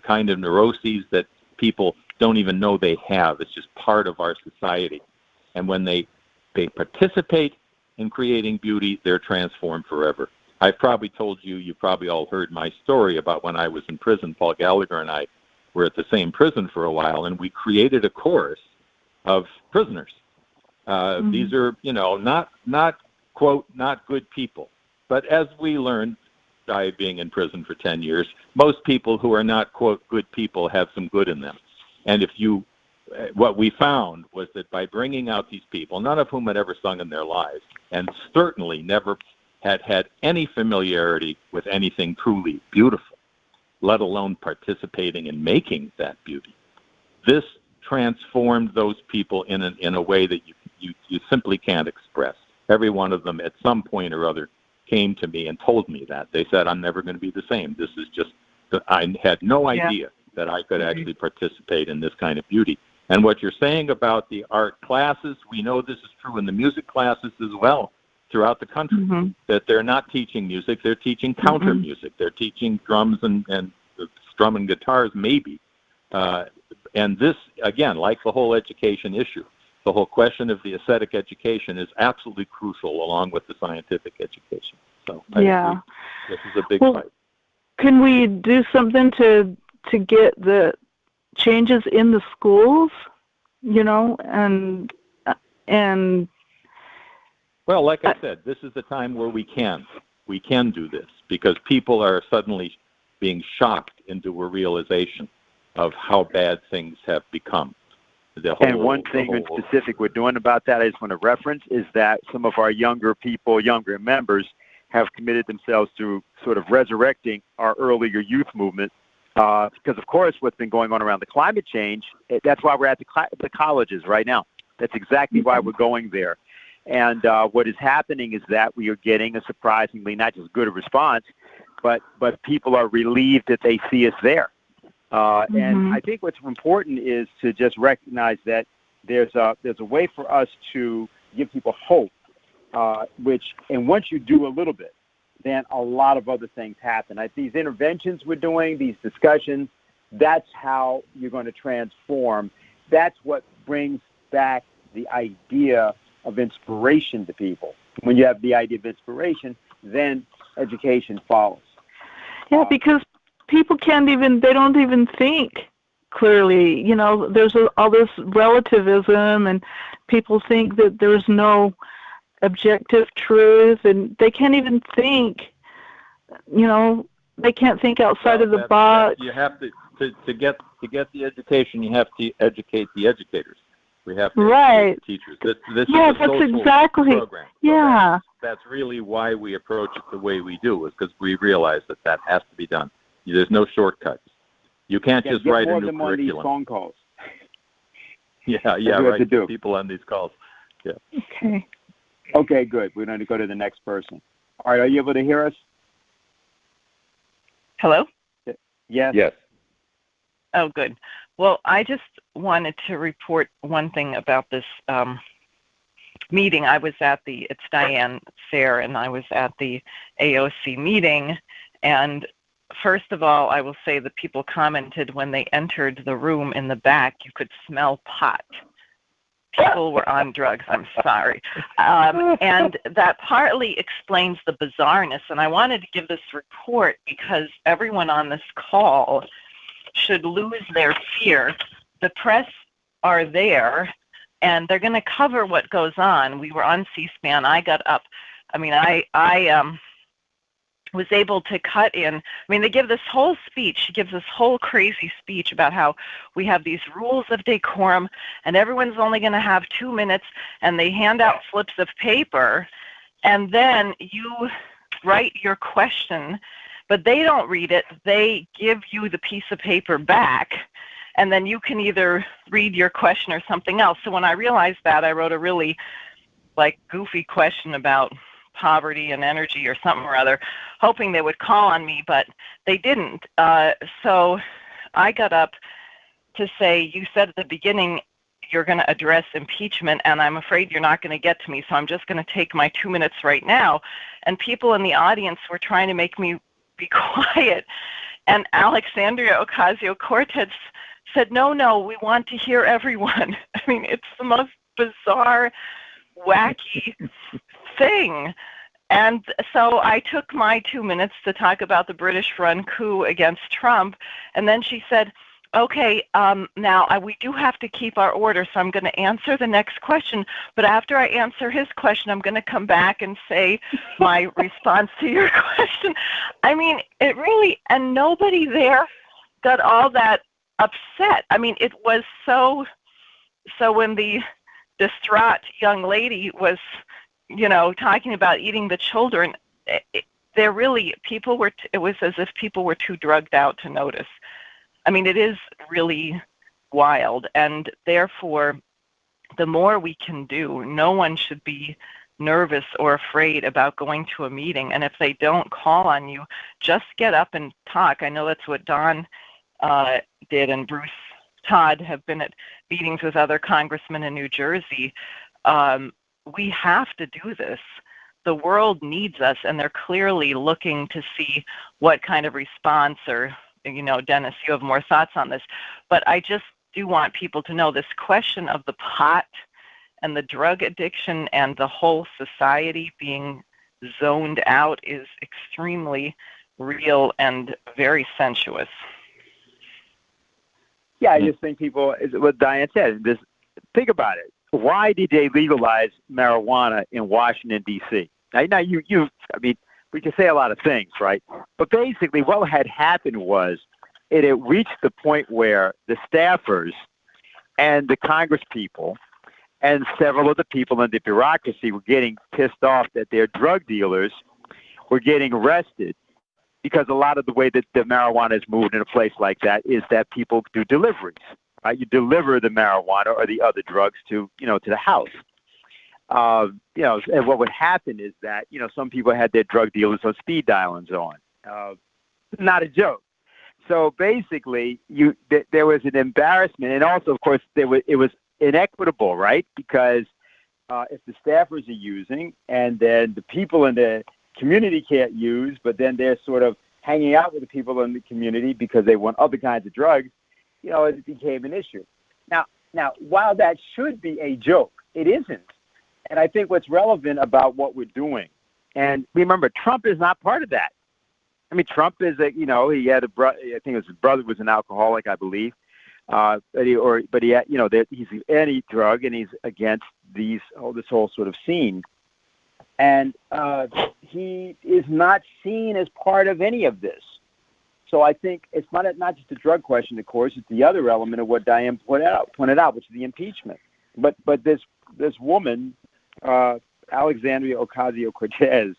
kind of neuroses that people don't even know they have. It's just part of our society. And when they participate in creating beauty, they're transformed forever. I've probably told you probably all heard my story about when I was in prison. Paul Gallagher and I were at the same prison for a while, and we created a chorus of prisoners. These are, not quote, not good people. But as we learned by being in prison for 10 years, most people who are not, quote, good people have some good in them. And what we found was that by bringing out these people, none of whom had ever sung in their lives, and certainly never had any familiarity with anything truly beautiful, let alone participating in making that beauty, this transformed those people in a way that you simply can't express. Every one of them at some point or other came to me and told me that. They said, I'm never going to be the same. This is just, I had no idea that I could actually participate in this kind of beauty. And what you're saying about the art classes, we know this is true in the music classes as well throughout the country, that they're not teaching music, they're teaching counter music. They're teaching drums and strum and guitars maybe. And this, again, like the whole education issue, the whole question of the aesthetic education is absolutely crucial along with the scientific education. So I agree. This is a big fight. Can we do something to get the changes in the schools, and well, like I said, this is the time where we can do this because people are suddenly being shocked into a realization of how bad things have become. And one thing in specific we're doing about that, I just want to reference, is that some of our younger members, have committed themselves to sort of resurrecting our earlier youth movement. Because, of course, what's been going on around the climate change, that's why we're at the colleges right now. That's exactly why we're going there. And what is happening is that we are getting a surprisingly not just good response, but people are relieved that they see us there. And I think what's important is to just recognize that there's a way for us to give people hope, and once you do a little bit, then a lot of other things happen. These interventions we're doing, these discussions, that's how you're going to transform. That's what brings back the idea of inspiration to people. When you have the idea of inspiration, then education follows. Yeah, because people they don't even think clearly. There's all this relativism, and people think that there's no objective truth, and they can't even think, they can't think outside of the box. You have to get the education, you have to educate the educators. We have to educate the teachers. This is a social program. So that's really why we approach it the way we do, is because we realize that has to be done. There's no shortcuts. You can't just write a new curriculum. On these phone calls. Yeah, right. People on these calls. Yeah. Okay. Okay, good. We're going to go to the next person. All right, are you able to hear us? Hello? Yes. Yes. Oh, good. Well, I just wanted to report one thing about this meeting. I was at it's Diane Fair, and I was at the AOC meeting. And first of all, I will say that people commented when they entered the room in the back, you could smell pot. People were on drugs, I'm sorry. And that partly explains the bizarreness. And I wanted to give this report because everyone on this call should lose their fear. The press are there, and they're going to cover what goes on. We were on C-SPAN. I got up. I mean, I was able to cut in. I mean, they give this whole speech. She gives this whole crazy speech about how we have these rules of decorum, and everyone's only going to have 2 minutes, and they hand out slips of paper, and then you write your question, but they don't read it. They give you the piece of paper back, and then you can either read your question or something else. So when I realized that, I wrote a really goofy question about poverty and energy or something or other, hoping they would call on me, but they didn't. So I got up to say, you said at the beginning you're going to address impeachment, and I'm afraid you're not going to get to me, so I'm just going to take my 2 minutes right now. And people in the audience were trying to make me be quiet. And Alexandria Ocasio-Cortez said, no, we want to hear everyone. I mean, it's the most bizarre, wacky thing. And so I took my 2 minutes to talk about the British-run coup against Trump, and then she said, okay, now we do have to keep our order, so I'm going to answer the next question, but after I answer his question, I'm going to come back and say my response to your question. I mean, it really, and nobody there got all that upset. I mean, it was so when the distraught young lady was talking about eating the children, it was as if people were too drugged out to notice. I mean, it is really wild, and therefore, the more we can do, no one should be nervous or afraid about going to a meeting, and if they don't call on you, just get up and talk. I know that's what Don did, and Bruce Todd have been at meetings with other congressmen in New Jersey. We have to do this. The world needs us, and they're clearly looking to see what kind of response, or, Dennis, you have more thoughts on this. But I just do want people to know this question of the pot and the drug addiction and the whole society being zoned out is extremely real and very sensuous. Yeah, I just think people, what Diane said, think about it. Why did they legalize marijuana in Washington, D.C.? Now, we can say a lot of things, right? But basically what had happened was it had reached the point where the staffers and the Congress people and several of the people in the bureaucracy were getting pissed off that their drug dealers were getting arrested, because a lot of the way that the marijuana is moved in a place like that is that people do deliveries. Right? You deliver the marijuana or the other drugs to the house. And what would happen is that, some people had their drug dealers on speed dial and so on. Not a joke. So basically, there was an embarrassment, and also, of course, it was inequitable, right? Because if the staffers are using, and then the people in the community can't use, but then they're sort of hanging out with the people in the community because they want other kinds of drugs, it became an issue. Now, while that should be a joke, it isn't. And I think what's relevant about what we're doing, and remember, Trump is not part of that. I mean, Trump is he had I think his brother was an alcoholic, I believe. But he had, he's anti-drug, and he's against this whole sort of scene. And he is not seen as part of any of this. So I think it's not just a drug question, of course. It's the other element of what Diane pointed out, which is the impeachment. But this woman, Alexandria Ocasio-Cortez,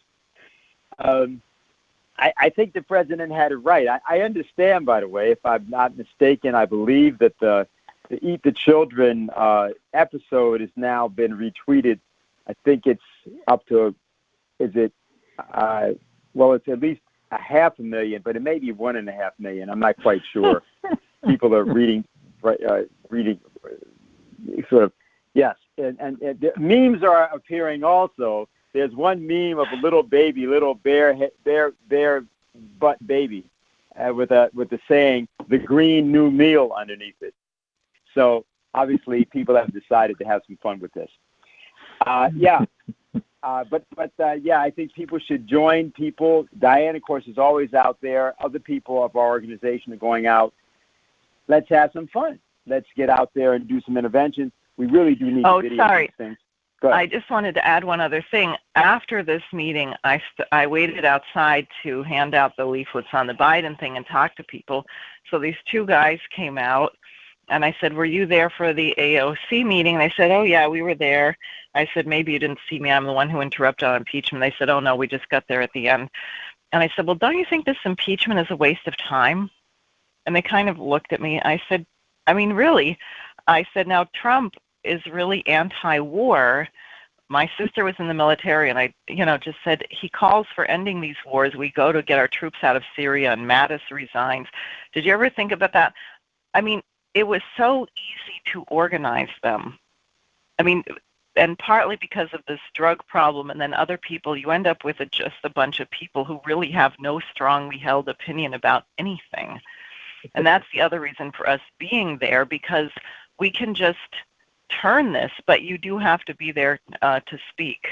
I think the president had it right. I understand, by the way, if I'm not mistaken, I believe that the the Eat the Children episode has now been retweeted. I think it's up to, it's at least 500,000, but it may be 1.5 million. I'm not quite sure. People are reading sort of, yes. And the memes are appearing also. There's one meme of a little baby, little bare butt baby, with the saying, "the green new meal" underneath it. So obviously people have decided to have some fun with this. I think people should join people. Diane, of course, is always out there. Other people of our organization are going out. Let's have some fun. Let's get out there and do some interventions. We really do need to video these things. I just wanted to add one other thing. After this meeting, I waited outside to hand out the leaflets on the Biden thing and talk to people. So these two guys came out, and I said, "Were you there for the AOC meeting?" And they said, "Oh, yeah, we were there." I said, "Maybe you didn't see me. I'm the one who interrupted on impeachment." They said, "Oh, no, we just got there at the end." And I said, "Well, don't you think this impeachment is a waste of time?" And they kind of looked at me. I said, "I mean, really?" I said, "Now, Trump is really anti-war. My sister was in the military, and I, just said he calls for ending these wars. We go to get our troops out of Syria, and Mattis resigns. Did you ever think about that?" I mean, it was so easy to organize them. I mean, and partly because of this drug problem, and then other people, you end up with just a bunch of people who really have no strongly held opinion about anything. And that's the other reason for us being there, because we can just turn this, but you do have to be there to speak.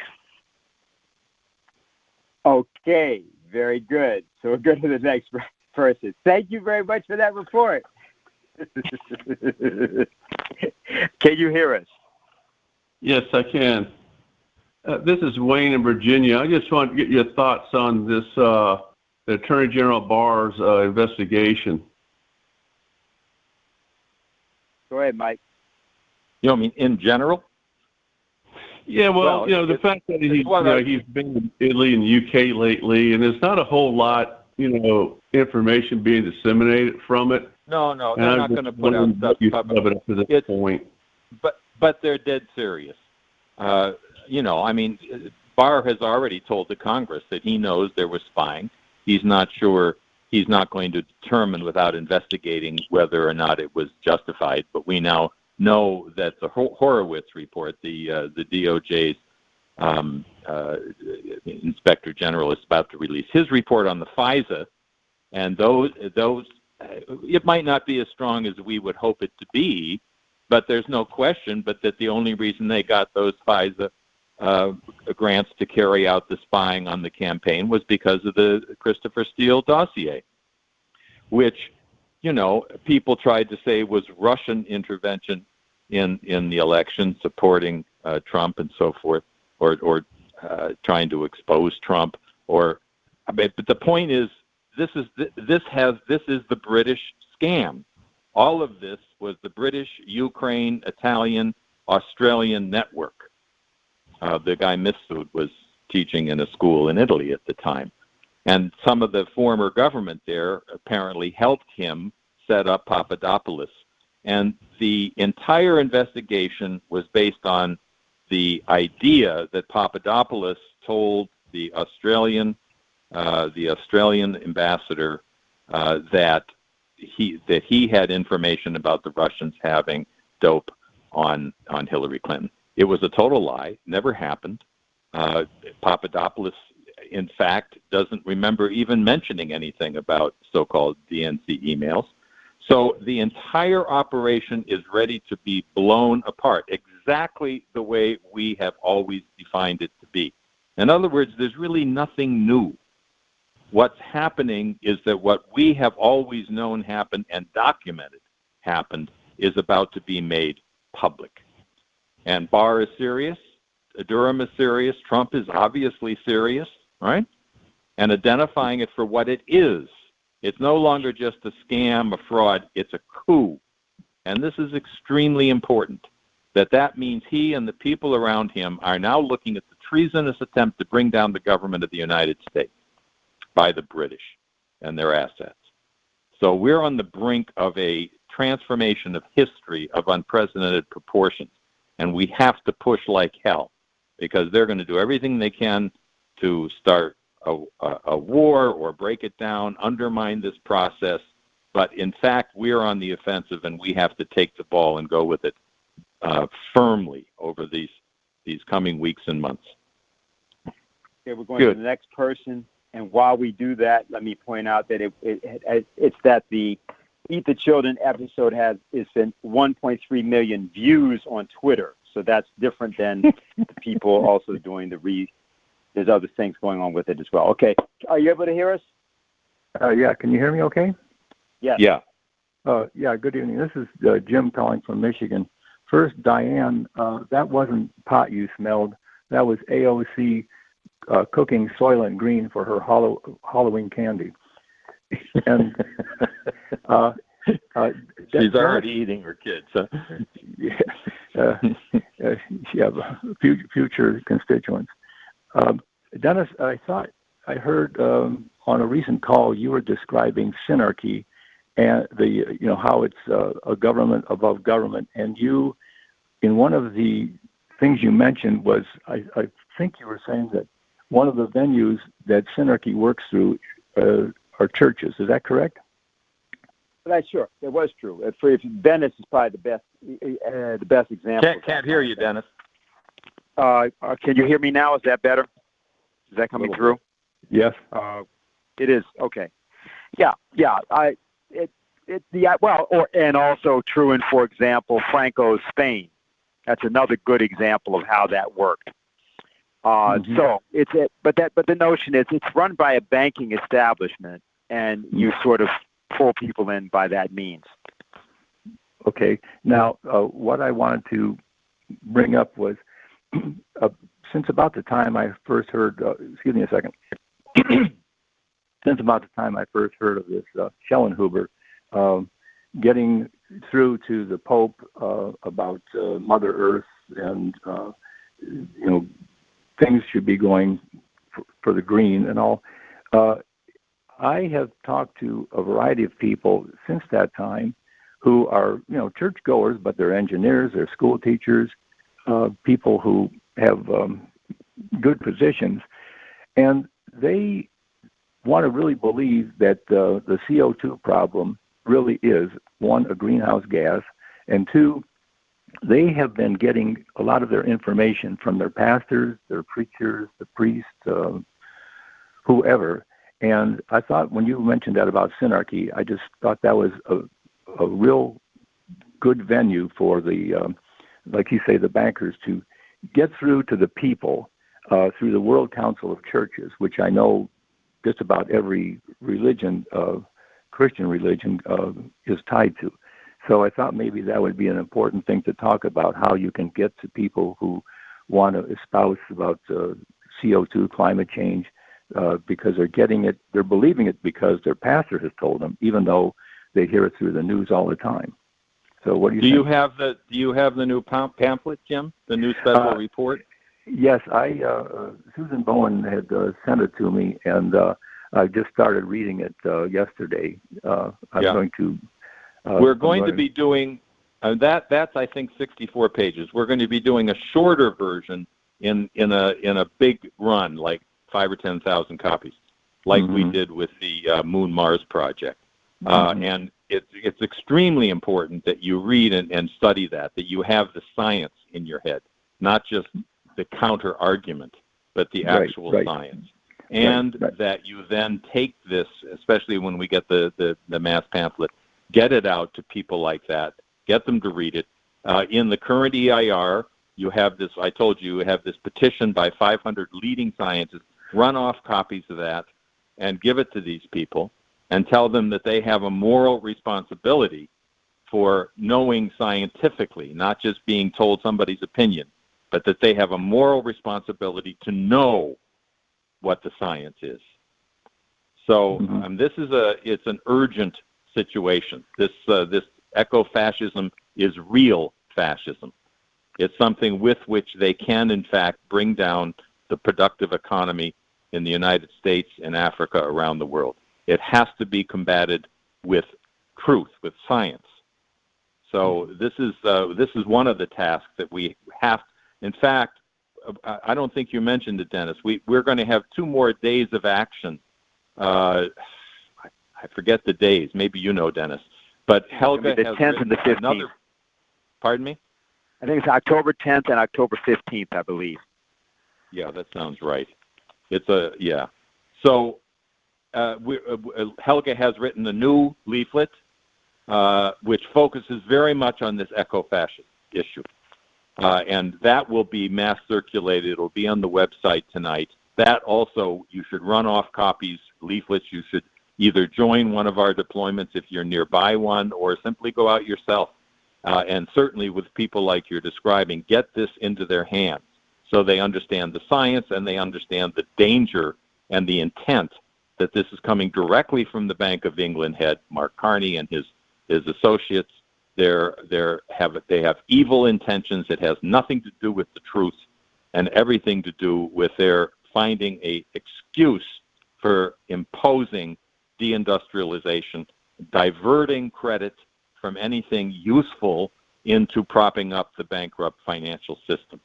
Okay, very good. So we'll go to the next person. Thank you very much for that report. Can you hear us? Yes, I can. This is Wayne in Virginia. I just want to get your thoughts on this, the Attorney General Barr's investigation. Go ahead, Mike. I mean in general? Yeah, well the fact that he's been in Italy and UK lately, and there's not a whole lot, information being disseminated from it. No, they're not going to put out stuff up to this point. But they're dead serious. I mean, Barr has already told the Congress that he knows there was spying. He's not sure. He's not going to determine without investigating whether or not it was justified. But we now know that the Horowitz report, the DOJ's Inspector General, is about to release his report on the FISA, and those it might not be as strong as we would hope it to be, but there's no question but that the only reason they got those FISA grants to carry out the spying on the campaign was because of the Christopher Steele dossier, which people tried to say was Russian intervention in the election, supporting Trump and so forth, or trying to expose Trump. But the point is, this is the British scam. All of this was the British, Ukraine, Italian, Australian network. The guy Mifsud was teaching in a school in Italy at the time. And some of the former government there apparently helped him set up Papadopoulos. And the entire investigation was based on the idea that Papadopoulos told the Australian ambassador that he had information about the Russians having dope on Hillary Clinton. It was a total lie. Never happened. Papadopoulos, in fact, doesn't remember even mentioning anything about so-called DNC emails. So the entire operation is ready to be blown apart, exactly the way we have always defined it to be. In other words, there's really nothing new. What's happening is that what we have always known happened and documented happened is about to be made public. And Barr is serious. Durham is serious. Trump is obviously serious, right? And identifying it for what it is. It's no longer just a scam, a fraud. It's a coup. And this is extremely important, that means he and the people around him are now looking at the treasonous attempt to bring down the government of the United States by the British and their assets. So we're on the brink of a transformation of history of unprecedented proportions, and we have to push like hell, because they're going to do everything they can to start a war or break it down, undermine this process. But in fact, we're on the offensive, and we have to take the ball and go with it firmly over these coming weeks and months. Okay, we're going to the next person. And while we do that, let me point out that it's that the Eat the Children episode has 1.3 million views on Twitter. So that's different than the people also doing there's other things going on with it as well. Okay. Are you able to hear us? Yeah. Can you hear me okay? Yes. Yeah. Yeah, good evening. This is Jim calling from Michigan. First, Diane, that wasn't pot you smelled. That was AOC cooking Soylent Green for her Halloween candy. And she's already eating her kids. Huh? Future constituents. Dennis, I thought I heard on a recent call you were describing synarchy and how it's a government above government. And you, in one of the things you mentioned was, I think you were saying that one of the venues that synarchy works through are churches. Is that correct? That's sure. It was true. For Dennis is probably the best example. Can't hear you, Dennis. Can you hear me now? Is that better? Is that coming through? Yes. It is. Okay. Yeah. And also true in, for example, Franco's Spain. That's another good example of how that worked. So but the notion is it's run by a banking establishment, and you sort of pull people in by that means. Okay. Now, what I wanted to bring up was, since about the time I first heard, excuse me a second, since about the time I first heard of this Schellenhuber getting through to the Pope about Mother Earth and, things should be going for the green and all, I have talked to a variety of people since that time who are, churchgoers, but they're engineers, they're school teachers, people who have good positions, and they want to really believe that the CO2 problem really is, one, a greenhouse gas, and two, they have been getting a lot of their information from their pastors, their preachers, the priests, whoever. And I thought when you mentioned that about synarchy, I just thought that was a real good venue for the, like you say, the bankers to get through to the people through the World Council of Churches, which I know just about every religion, Christian religion, is tied to. So I thought maybe that would be an important thing to talk about, how you can get to people who want to espouse about CO2, climate change, because they're getting it, they're believing it because their pastor has told them, even though they hear it through the news all the time. So what do you think? Do you have the new pamphlet, Jim? The new special report? Yes, Susan Bowen had sent it to me, and I just started reading it yesterday. We're going to be doing that's I think 64 pages. We're going to be doing a shorter version in a big run, like 5,000 or 10,000 copies, like we did with the Moon Mars project. And it's extremely important that you read and study that you have the science in your head, not just the counter argument, but the actual science. And that you then take this, especially when we get the mass pamphlet, get it out to people like that, get them to read it. In the current EIR, you have this, I told you have this petition by 500 leading scientists. Run off copies of that and give it to these people and tell them that they have a moral responsibility for knowing scientifically, not just being told somebody's opinion, but that they have a moral responsibility to know what the science is. So it's an urgent situation. This eco-fascism is real fascism. It's something with which they can, in fact, bring down the productive economy in the United States and Africa, around the world. It has to be combated with truth, with science. So this is one of the tasks that we have. In fact, I don't think you mentioned it, Dennis. We're going to have 2 more days of action. I forget the days. Maybe you know, Dennis. But Helga the has 10th and the 15th. Pardon me? I think it's October 10th and October 15th, I believe. Yeah, that sounds right. Yeah. So Helga has written a new leaflet, which focuses very much on this eco-fascist issue. And that will be mass circulated. It'll be on the website tonight. That also, you should run off copies, leaflets. You should either join one of our deployments if you're nearby one, or simply go out yourself. And certainly with people like you're describing, get this into their hands so they understand the science and they understand the danger and the intent that this is coming directly from the Bank of England head, Mark Carney, and his associates. They have evil intentions. It has nothing to do with the truth and everything to do with their finding a excuse for imposing deindustrialization, diverting credit from anything useful into propping up the bankrupt financial system.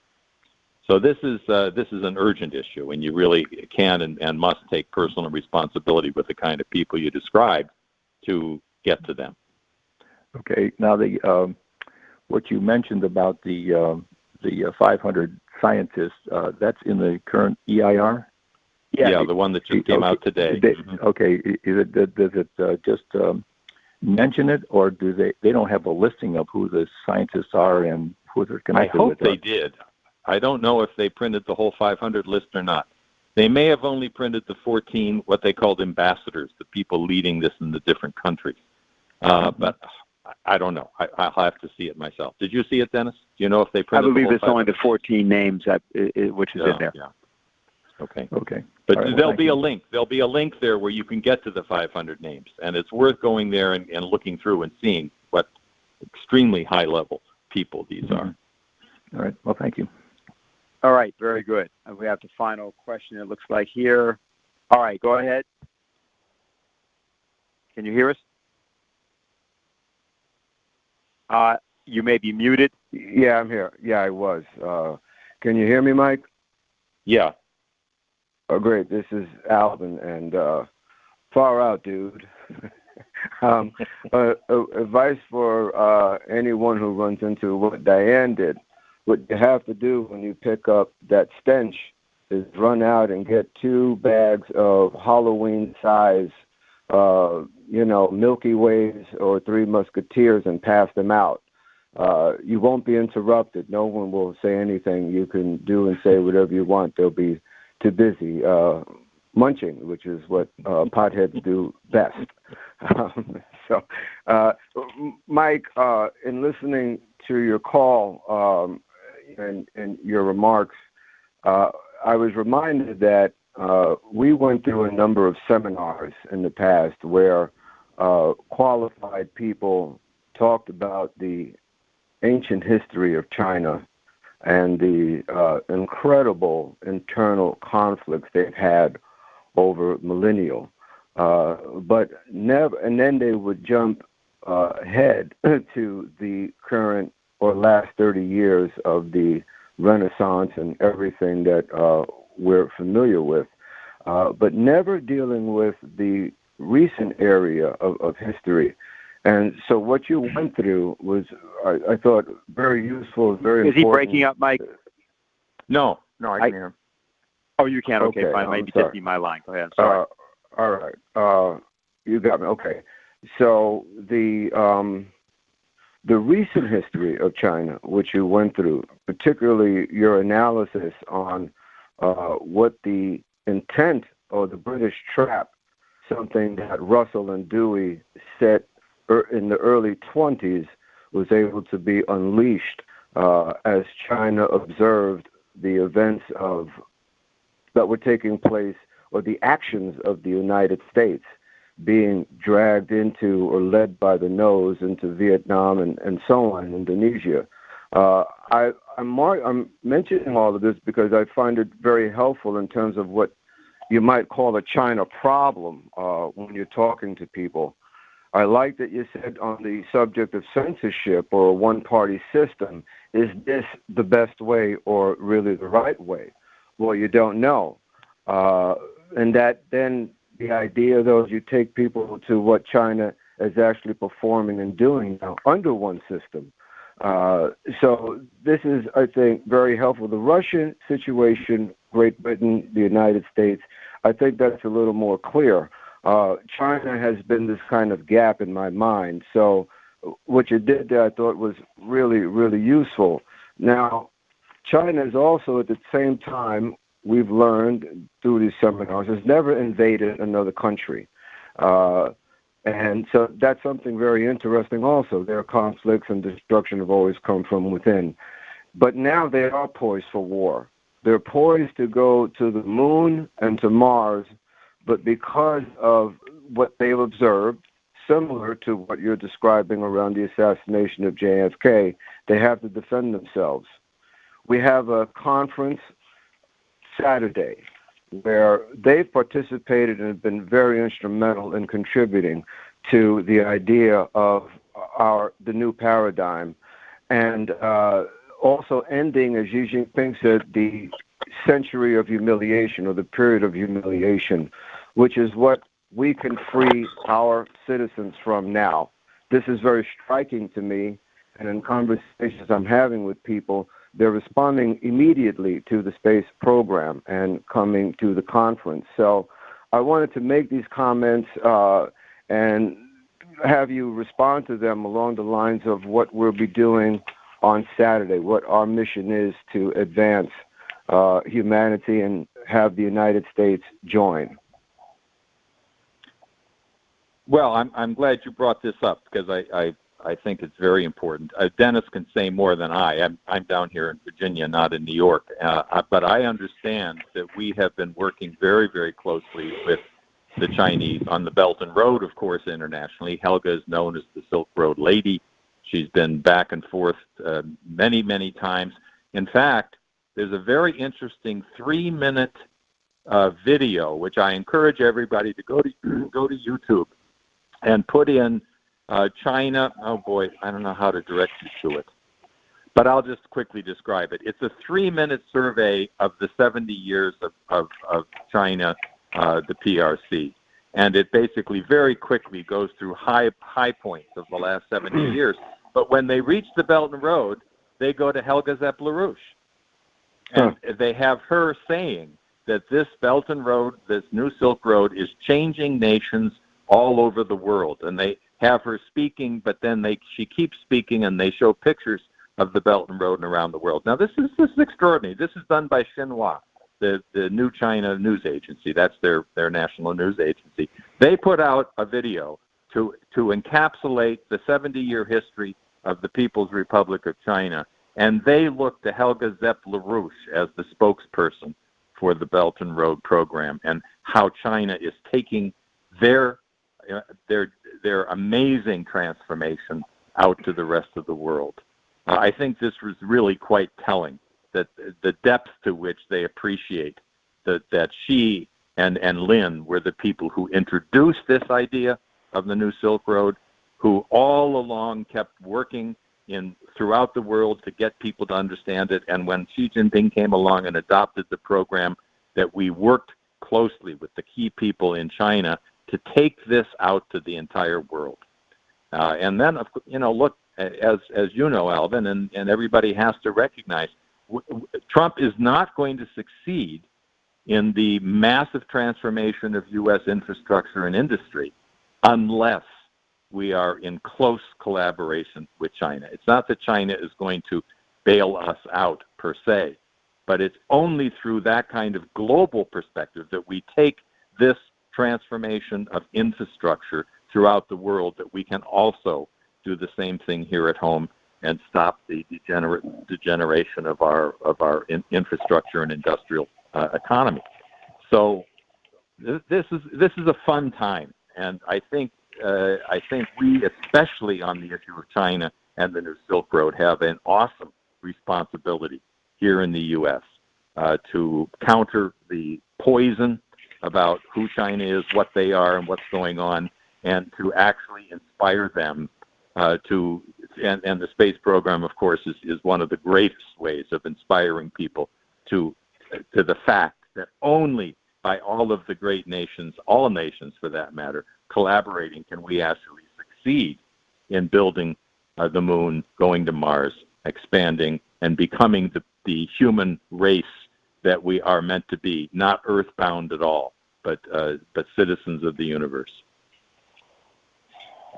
So this is an urgent issue, and you really can and must take personal responsibility with the kind of people you described to get to them. Okay. Now, what you mentioned about the 500 scientists, that's in the current EIR? Yeah, the one that just came out today. Okay. Does it just mention it, or do they don't have a listing of who the scientists are and who they're connected with? I hope they did. I don't know if they printed the whole 500 list or not. They may have only printed the 14, what they called ambassadors, the people leading this in the different countries. But I don't know. I'll have to see it myself. Did you see it, Dennis? Do you know if they printed? I believe the whole it's only the 14 names which is in there. Yeah. Okay. Okay. But right, there'll be a link. There'll be a link there where you can get to the 500 names, and it's worth going there and looking through and seeing what extremely high-level people these are. All right. Well, thank you. All right. Very good. And we have the final question, it looks like here. All right. Go ahead. Can you hear us? You may be muted. Yeah, I'm here. Yeah, I was. Can you hear me, Mike? Yeah. Oh, great. This is Alvin, and far out, dude. Advice for anyone who runs into what Diane did. What you have to do when you pick up that stench is run out and get 2 bags of Halloween-size, Milky Ways or 3 Musketeers and pass them out. You won't be interrupted. No one will say anything. You can do and say whatever you want. They'll be too busy munching, which is what potheads do best. Mike, in listening to your call and your remarks, I was reminded that we went through a number of seminars in the past where qualified people talked about the ancient history of China and the incredible internal conflicts they've had over millennial. But never, and then they would jump ahead to the current or last 30 years of the Renaissance and everything that we're familiar with, but never dealing with the recent area of history. And so what you went through was, I thought, very useful, very important. Is he breaking up, Mike? No, I can hear him. Oh, you can? Okay, fine. Maybe just be my line. Go ahead. Sorry. All right. You got me. Okay. So the recent history of China, which you went through, particularly your analysis on what the intent of the British trap, something that Russell and Dewey set in the early 20s, was able to be unleashed as China observed the events that were taking place, or the actions of the United States being dragged into or led by the nose into Vietnam and so on, Indonesia. I'm mentioning all of this because I find it very helpful in terms of what you might call a China problem when you're talking to people. I like that you said on the subject of censorship or a one-party system, is this the best way or really the right way? Well, you don't know. And that then the idea, though, is you take people to what China is actually performing and doing now under one system. So this is, I think, very helpful. The Russian situation, Great Britain, the United States, I think that's a little more clear. China has been this kind of gap in my mind. So what you did there I thought was really, really useful. Now, China is also at the same time, we've learned through these seminars, has never invaded another country. And so that's something very interesting also. Their conflicts and destruction have always come from within. But now they are poised for war. They're poised to go to the moon and to Mars, but because of what they've observed, similar to what you're describing around the assassination of JFK, they have to defend themselves. We have a conference Saturday where they've participated and have been very instrumental in contributing to the idea of the new paradigm, and also ending, as Xi Jinping said, the century of humiliation or the period of humiliation, which is what we can free our citizens from now. This is very striking to me, and in conversations I'm having with people, they're responding immediately to the space program and coming to the conference. So I wanted to make these comments and have you respond to them along the lines of what we'll be doing on Saturday, what our mission is to advance humanity and have the United States join. Well, I'm glad you brought this up because I think it's very important. Dennis can say more than I. I'm down here in Virginia, not in New York. But I understand that we have been working very, very closely with the Chinese on the Belt and Road, of course, internationally. Helga is known as the Silk Road Lady. She's been back and forth many, many times. In fact, there's a very interesting 3-minute video, which I encourage everybody to go to YouTube and put in China. Oh boy, I don't know how to direct you to it, but I'll just quickly describe it. It's a 3-minute survey of the 70 years of China, the PRC, and it basically very quickly goes through high points of the last 70 years. But when they reach the Belt and Road, they go to Helga Zepp LaRouche, and they have her saying that this Belt and Road, this new Silk Road, is changing nations all over the world, and they have her speaking, but then she keeps speaking, and they show pictures of the Belt and Road and around the world. Now, this is extraordinary. This is done by Xinhua, the New China news agency. That's their national news agency. They put out a video to encapsulate the 70-year history of the People's Republic of China, and they look to Helga Zepp LaRouche as the spokesperson for the Belt and Road program and how China is taking their amazing transformation out to the rest of the world. I think this was really quite telling, that the depth to which they appreciate that she and Lin were the people who introduced this idea of the new Silk Road, who all along kept working throughout the world to get people to understand it. And when Xi Jinping came along and adopted the program, that we worked closely with the key people in China to take this out to the entire world. And then, look, as you know, Alvin, and everybody has to recognize, Trump is not going to succeed in the massive transformation of U.S. infrastructure and industry unless we are in close collaboration with China. It's not that China is going to bail us out per se, but it's only through that kind of global perspective that we take this transformation of infrastructure throughout the world, that we can also do the same thing here at home and stop the degeneration of our infrastructure and industrial economy. So this is a fun time, and I think we, especially on the issue of China and the new Silk Road, have an awesome responsibility here in the U.S. To counter the poison about who China is, what they are, and what's going on, and to actually inspire them to, and the space program, of course, is one of the greatest ways of inspiring people to the fact that only by all of the great nations, all nations for that matter, collaborating can we actually succeed in building the moon, going to Mars, expanding, and becoming the human race that we are meant to be, not earthbound at all, but citizens of the universe.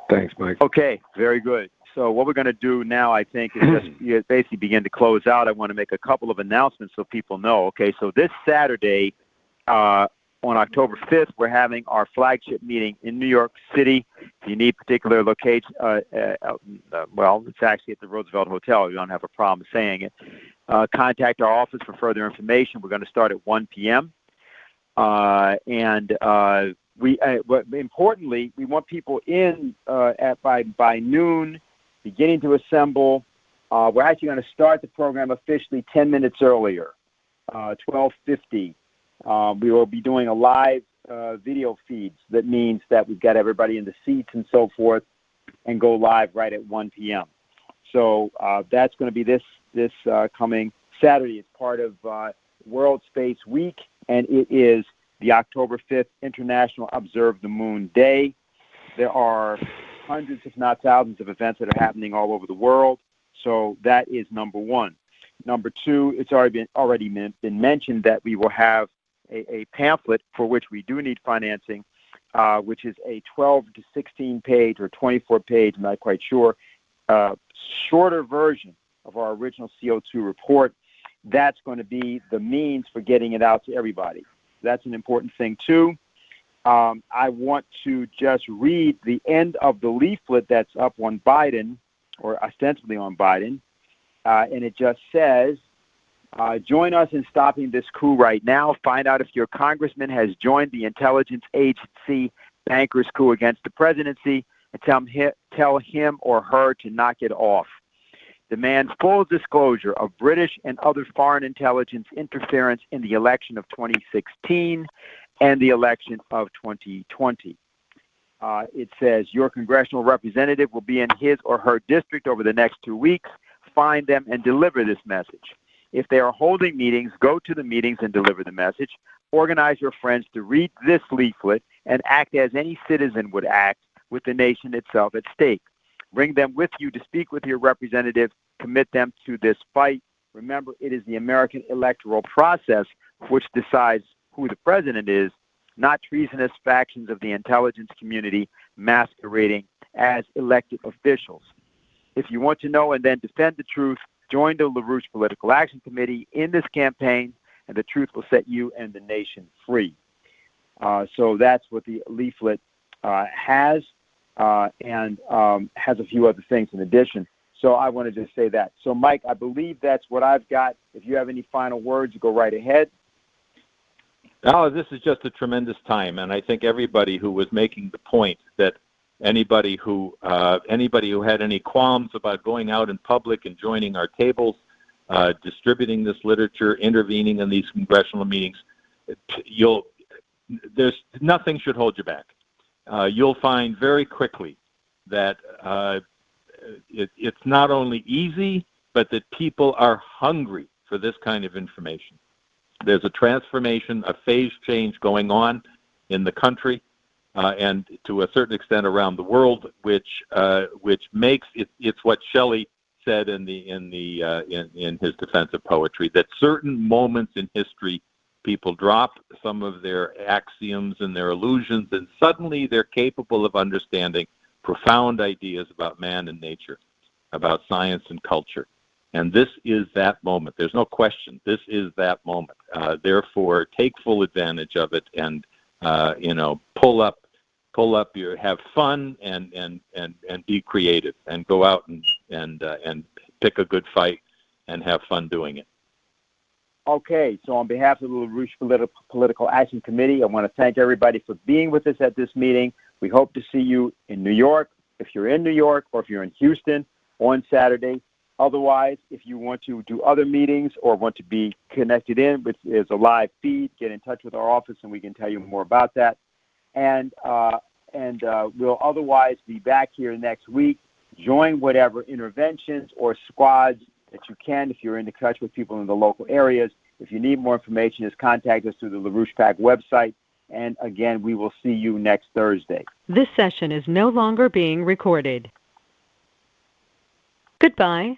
Thanks, Mike. Okay, very good. So what we're going to do now, I think, is just basically begin to close out. I want to make a couple of announcements so people know. Okay, so this Saturday, on October 5th, we're having our flagship meeting in New York City. If you need particular location, well, it's actually at the Roosevelt Hotel. You don't have a problem saying it. Contact our office for further information. We're going to start at 1 p.m. Importantly, we want people in by noon, beginning to assemble. We're actually going to start the program officially 10 minutes earlier, 12:50. We will be doing a live video feeds. That means that we've got everybody in the seats and so forth, and go live right at 1 p.m. So that's going to be this coming Saturday. It's part of World Space Week, and it is the October 5th International Observe the Moon Day. There are hundreds, if not thousands, of events that are happening all over the world. So that is number one. Number two, it's already been mentioned that we will have a pamphlet for which we do need financing, which is a 12 to 16 page or 24 page, I'm not quite sure, shorter version of our original CO2 report. That's going to be the means for getting it out to everybody. That's an important thing, too. I want to just read the end of the leaflet that's up on Biden, or ostensibly on Biden, and it just says, join us in stopping this coup right now. Find out if your congressman has joined the intelligence agency bankers coup against the presidency, and tell him or her to knock it off. Demand full disclosure of British and other foreign intelligence interference in the election of 2016 and the election of 2020. It says your congressional representative will be in his or her district over the next 2 weeks. Find them and deliver this message. If they are holding meetings, go to the meetings and deliver the message. Organize your friends to read this leaflet and act as any citizen would act with the nation itself at stake. Bring them with you to speak with your representative. Commit them to this fight. Remember, it is the American electoral process which decides who the president is, not treasonous factions of the intelligence community masquerading as elected officials. If you want to know and then defend the truth, join the LaRouche Political Action Committee in this campaign, and the truth will set you and the nation free. So that's what the leaflet has. And has a few other things in addition. So I wanted to say that. So, Mike, I believe that's what I've got. If you have any final words, go right ahead. Oh, this is just a tremendous time, and I think everybody who was making the point that anybody who had any qualms about going out in public and joining our tables, distributing this literature, intervening in these congressional meetings, there's nothing should hold you back. You'll find very quickly that it's not only easy, but that people are hungry for this kind of information. There's a transformation, a phase change going on in the country, and to a certain extent around the world, which makes it's what Shelley said in his defense of poetry, that certain moments in history, people drop some of their axioms and their illusions, and suddenly they're capable of understanding profound ideas about man and nature, about science and culture. And this is that moment. There's no question. This is that moment. Therefore, take full advantage of it, and pull up your, have fun, and be creative, and go out and pick a good fight and have fun doing it. Okay, so on behalf of the LaRouche Political Action Committee, I want to thank everybody for being with us at this meeting. We hope to see you in New York, if you're in New York, or if you're in Houston on Saturday. Otherwise, if you want to do other meetings or want to be connected in, which is a live feed, get in touch with our office and we can tell you more about that. And and we'll otherwise be back here next week. Join whatever interventions or squads that you can if you're in touch with people in the local areas. If you need more information, just contact us through the LaRouche PAC website. And again, we will see you next Thursday. This session is no longer being recorded. Goodbye.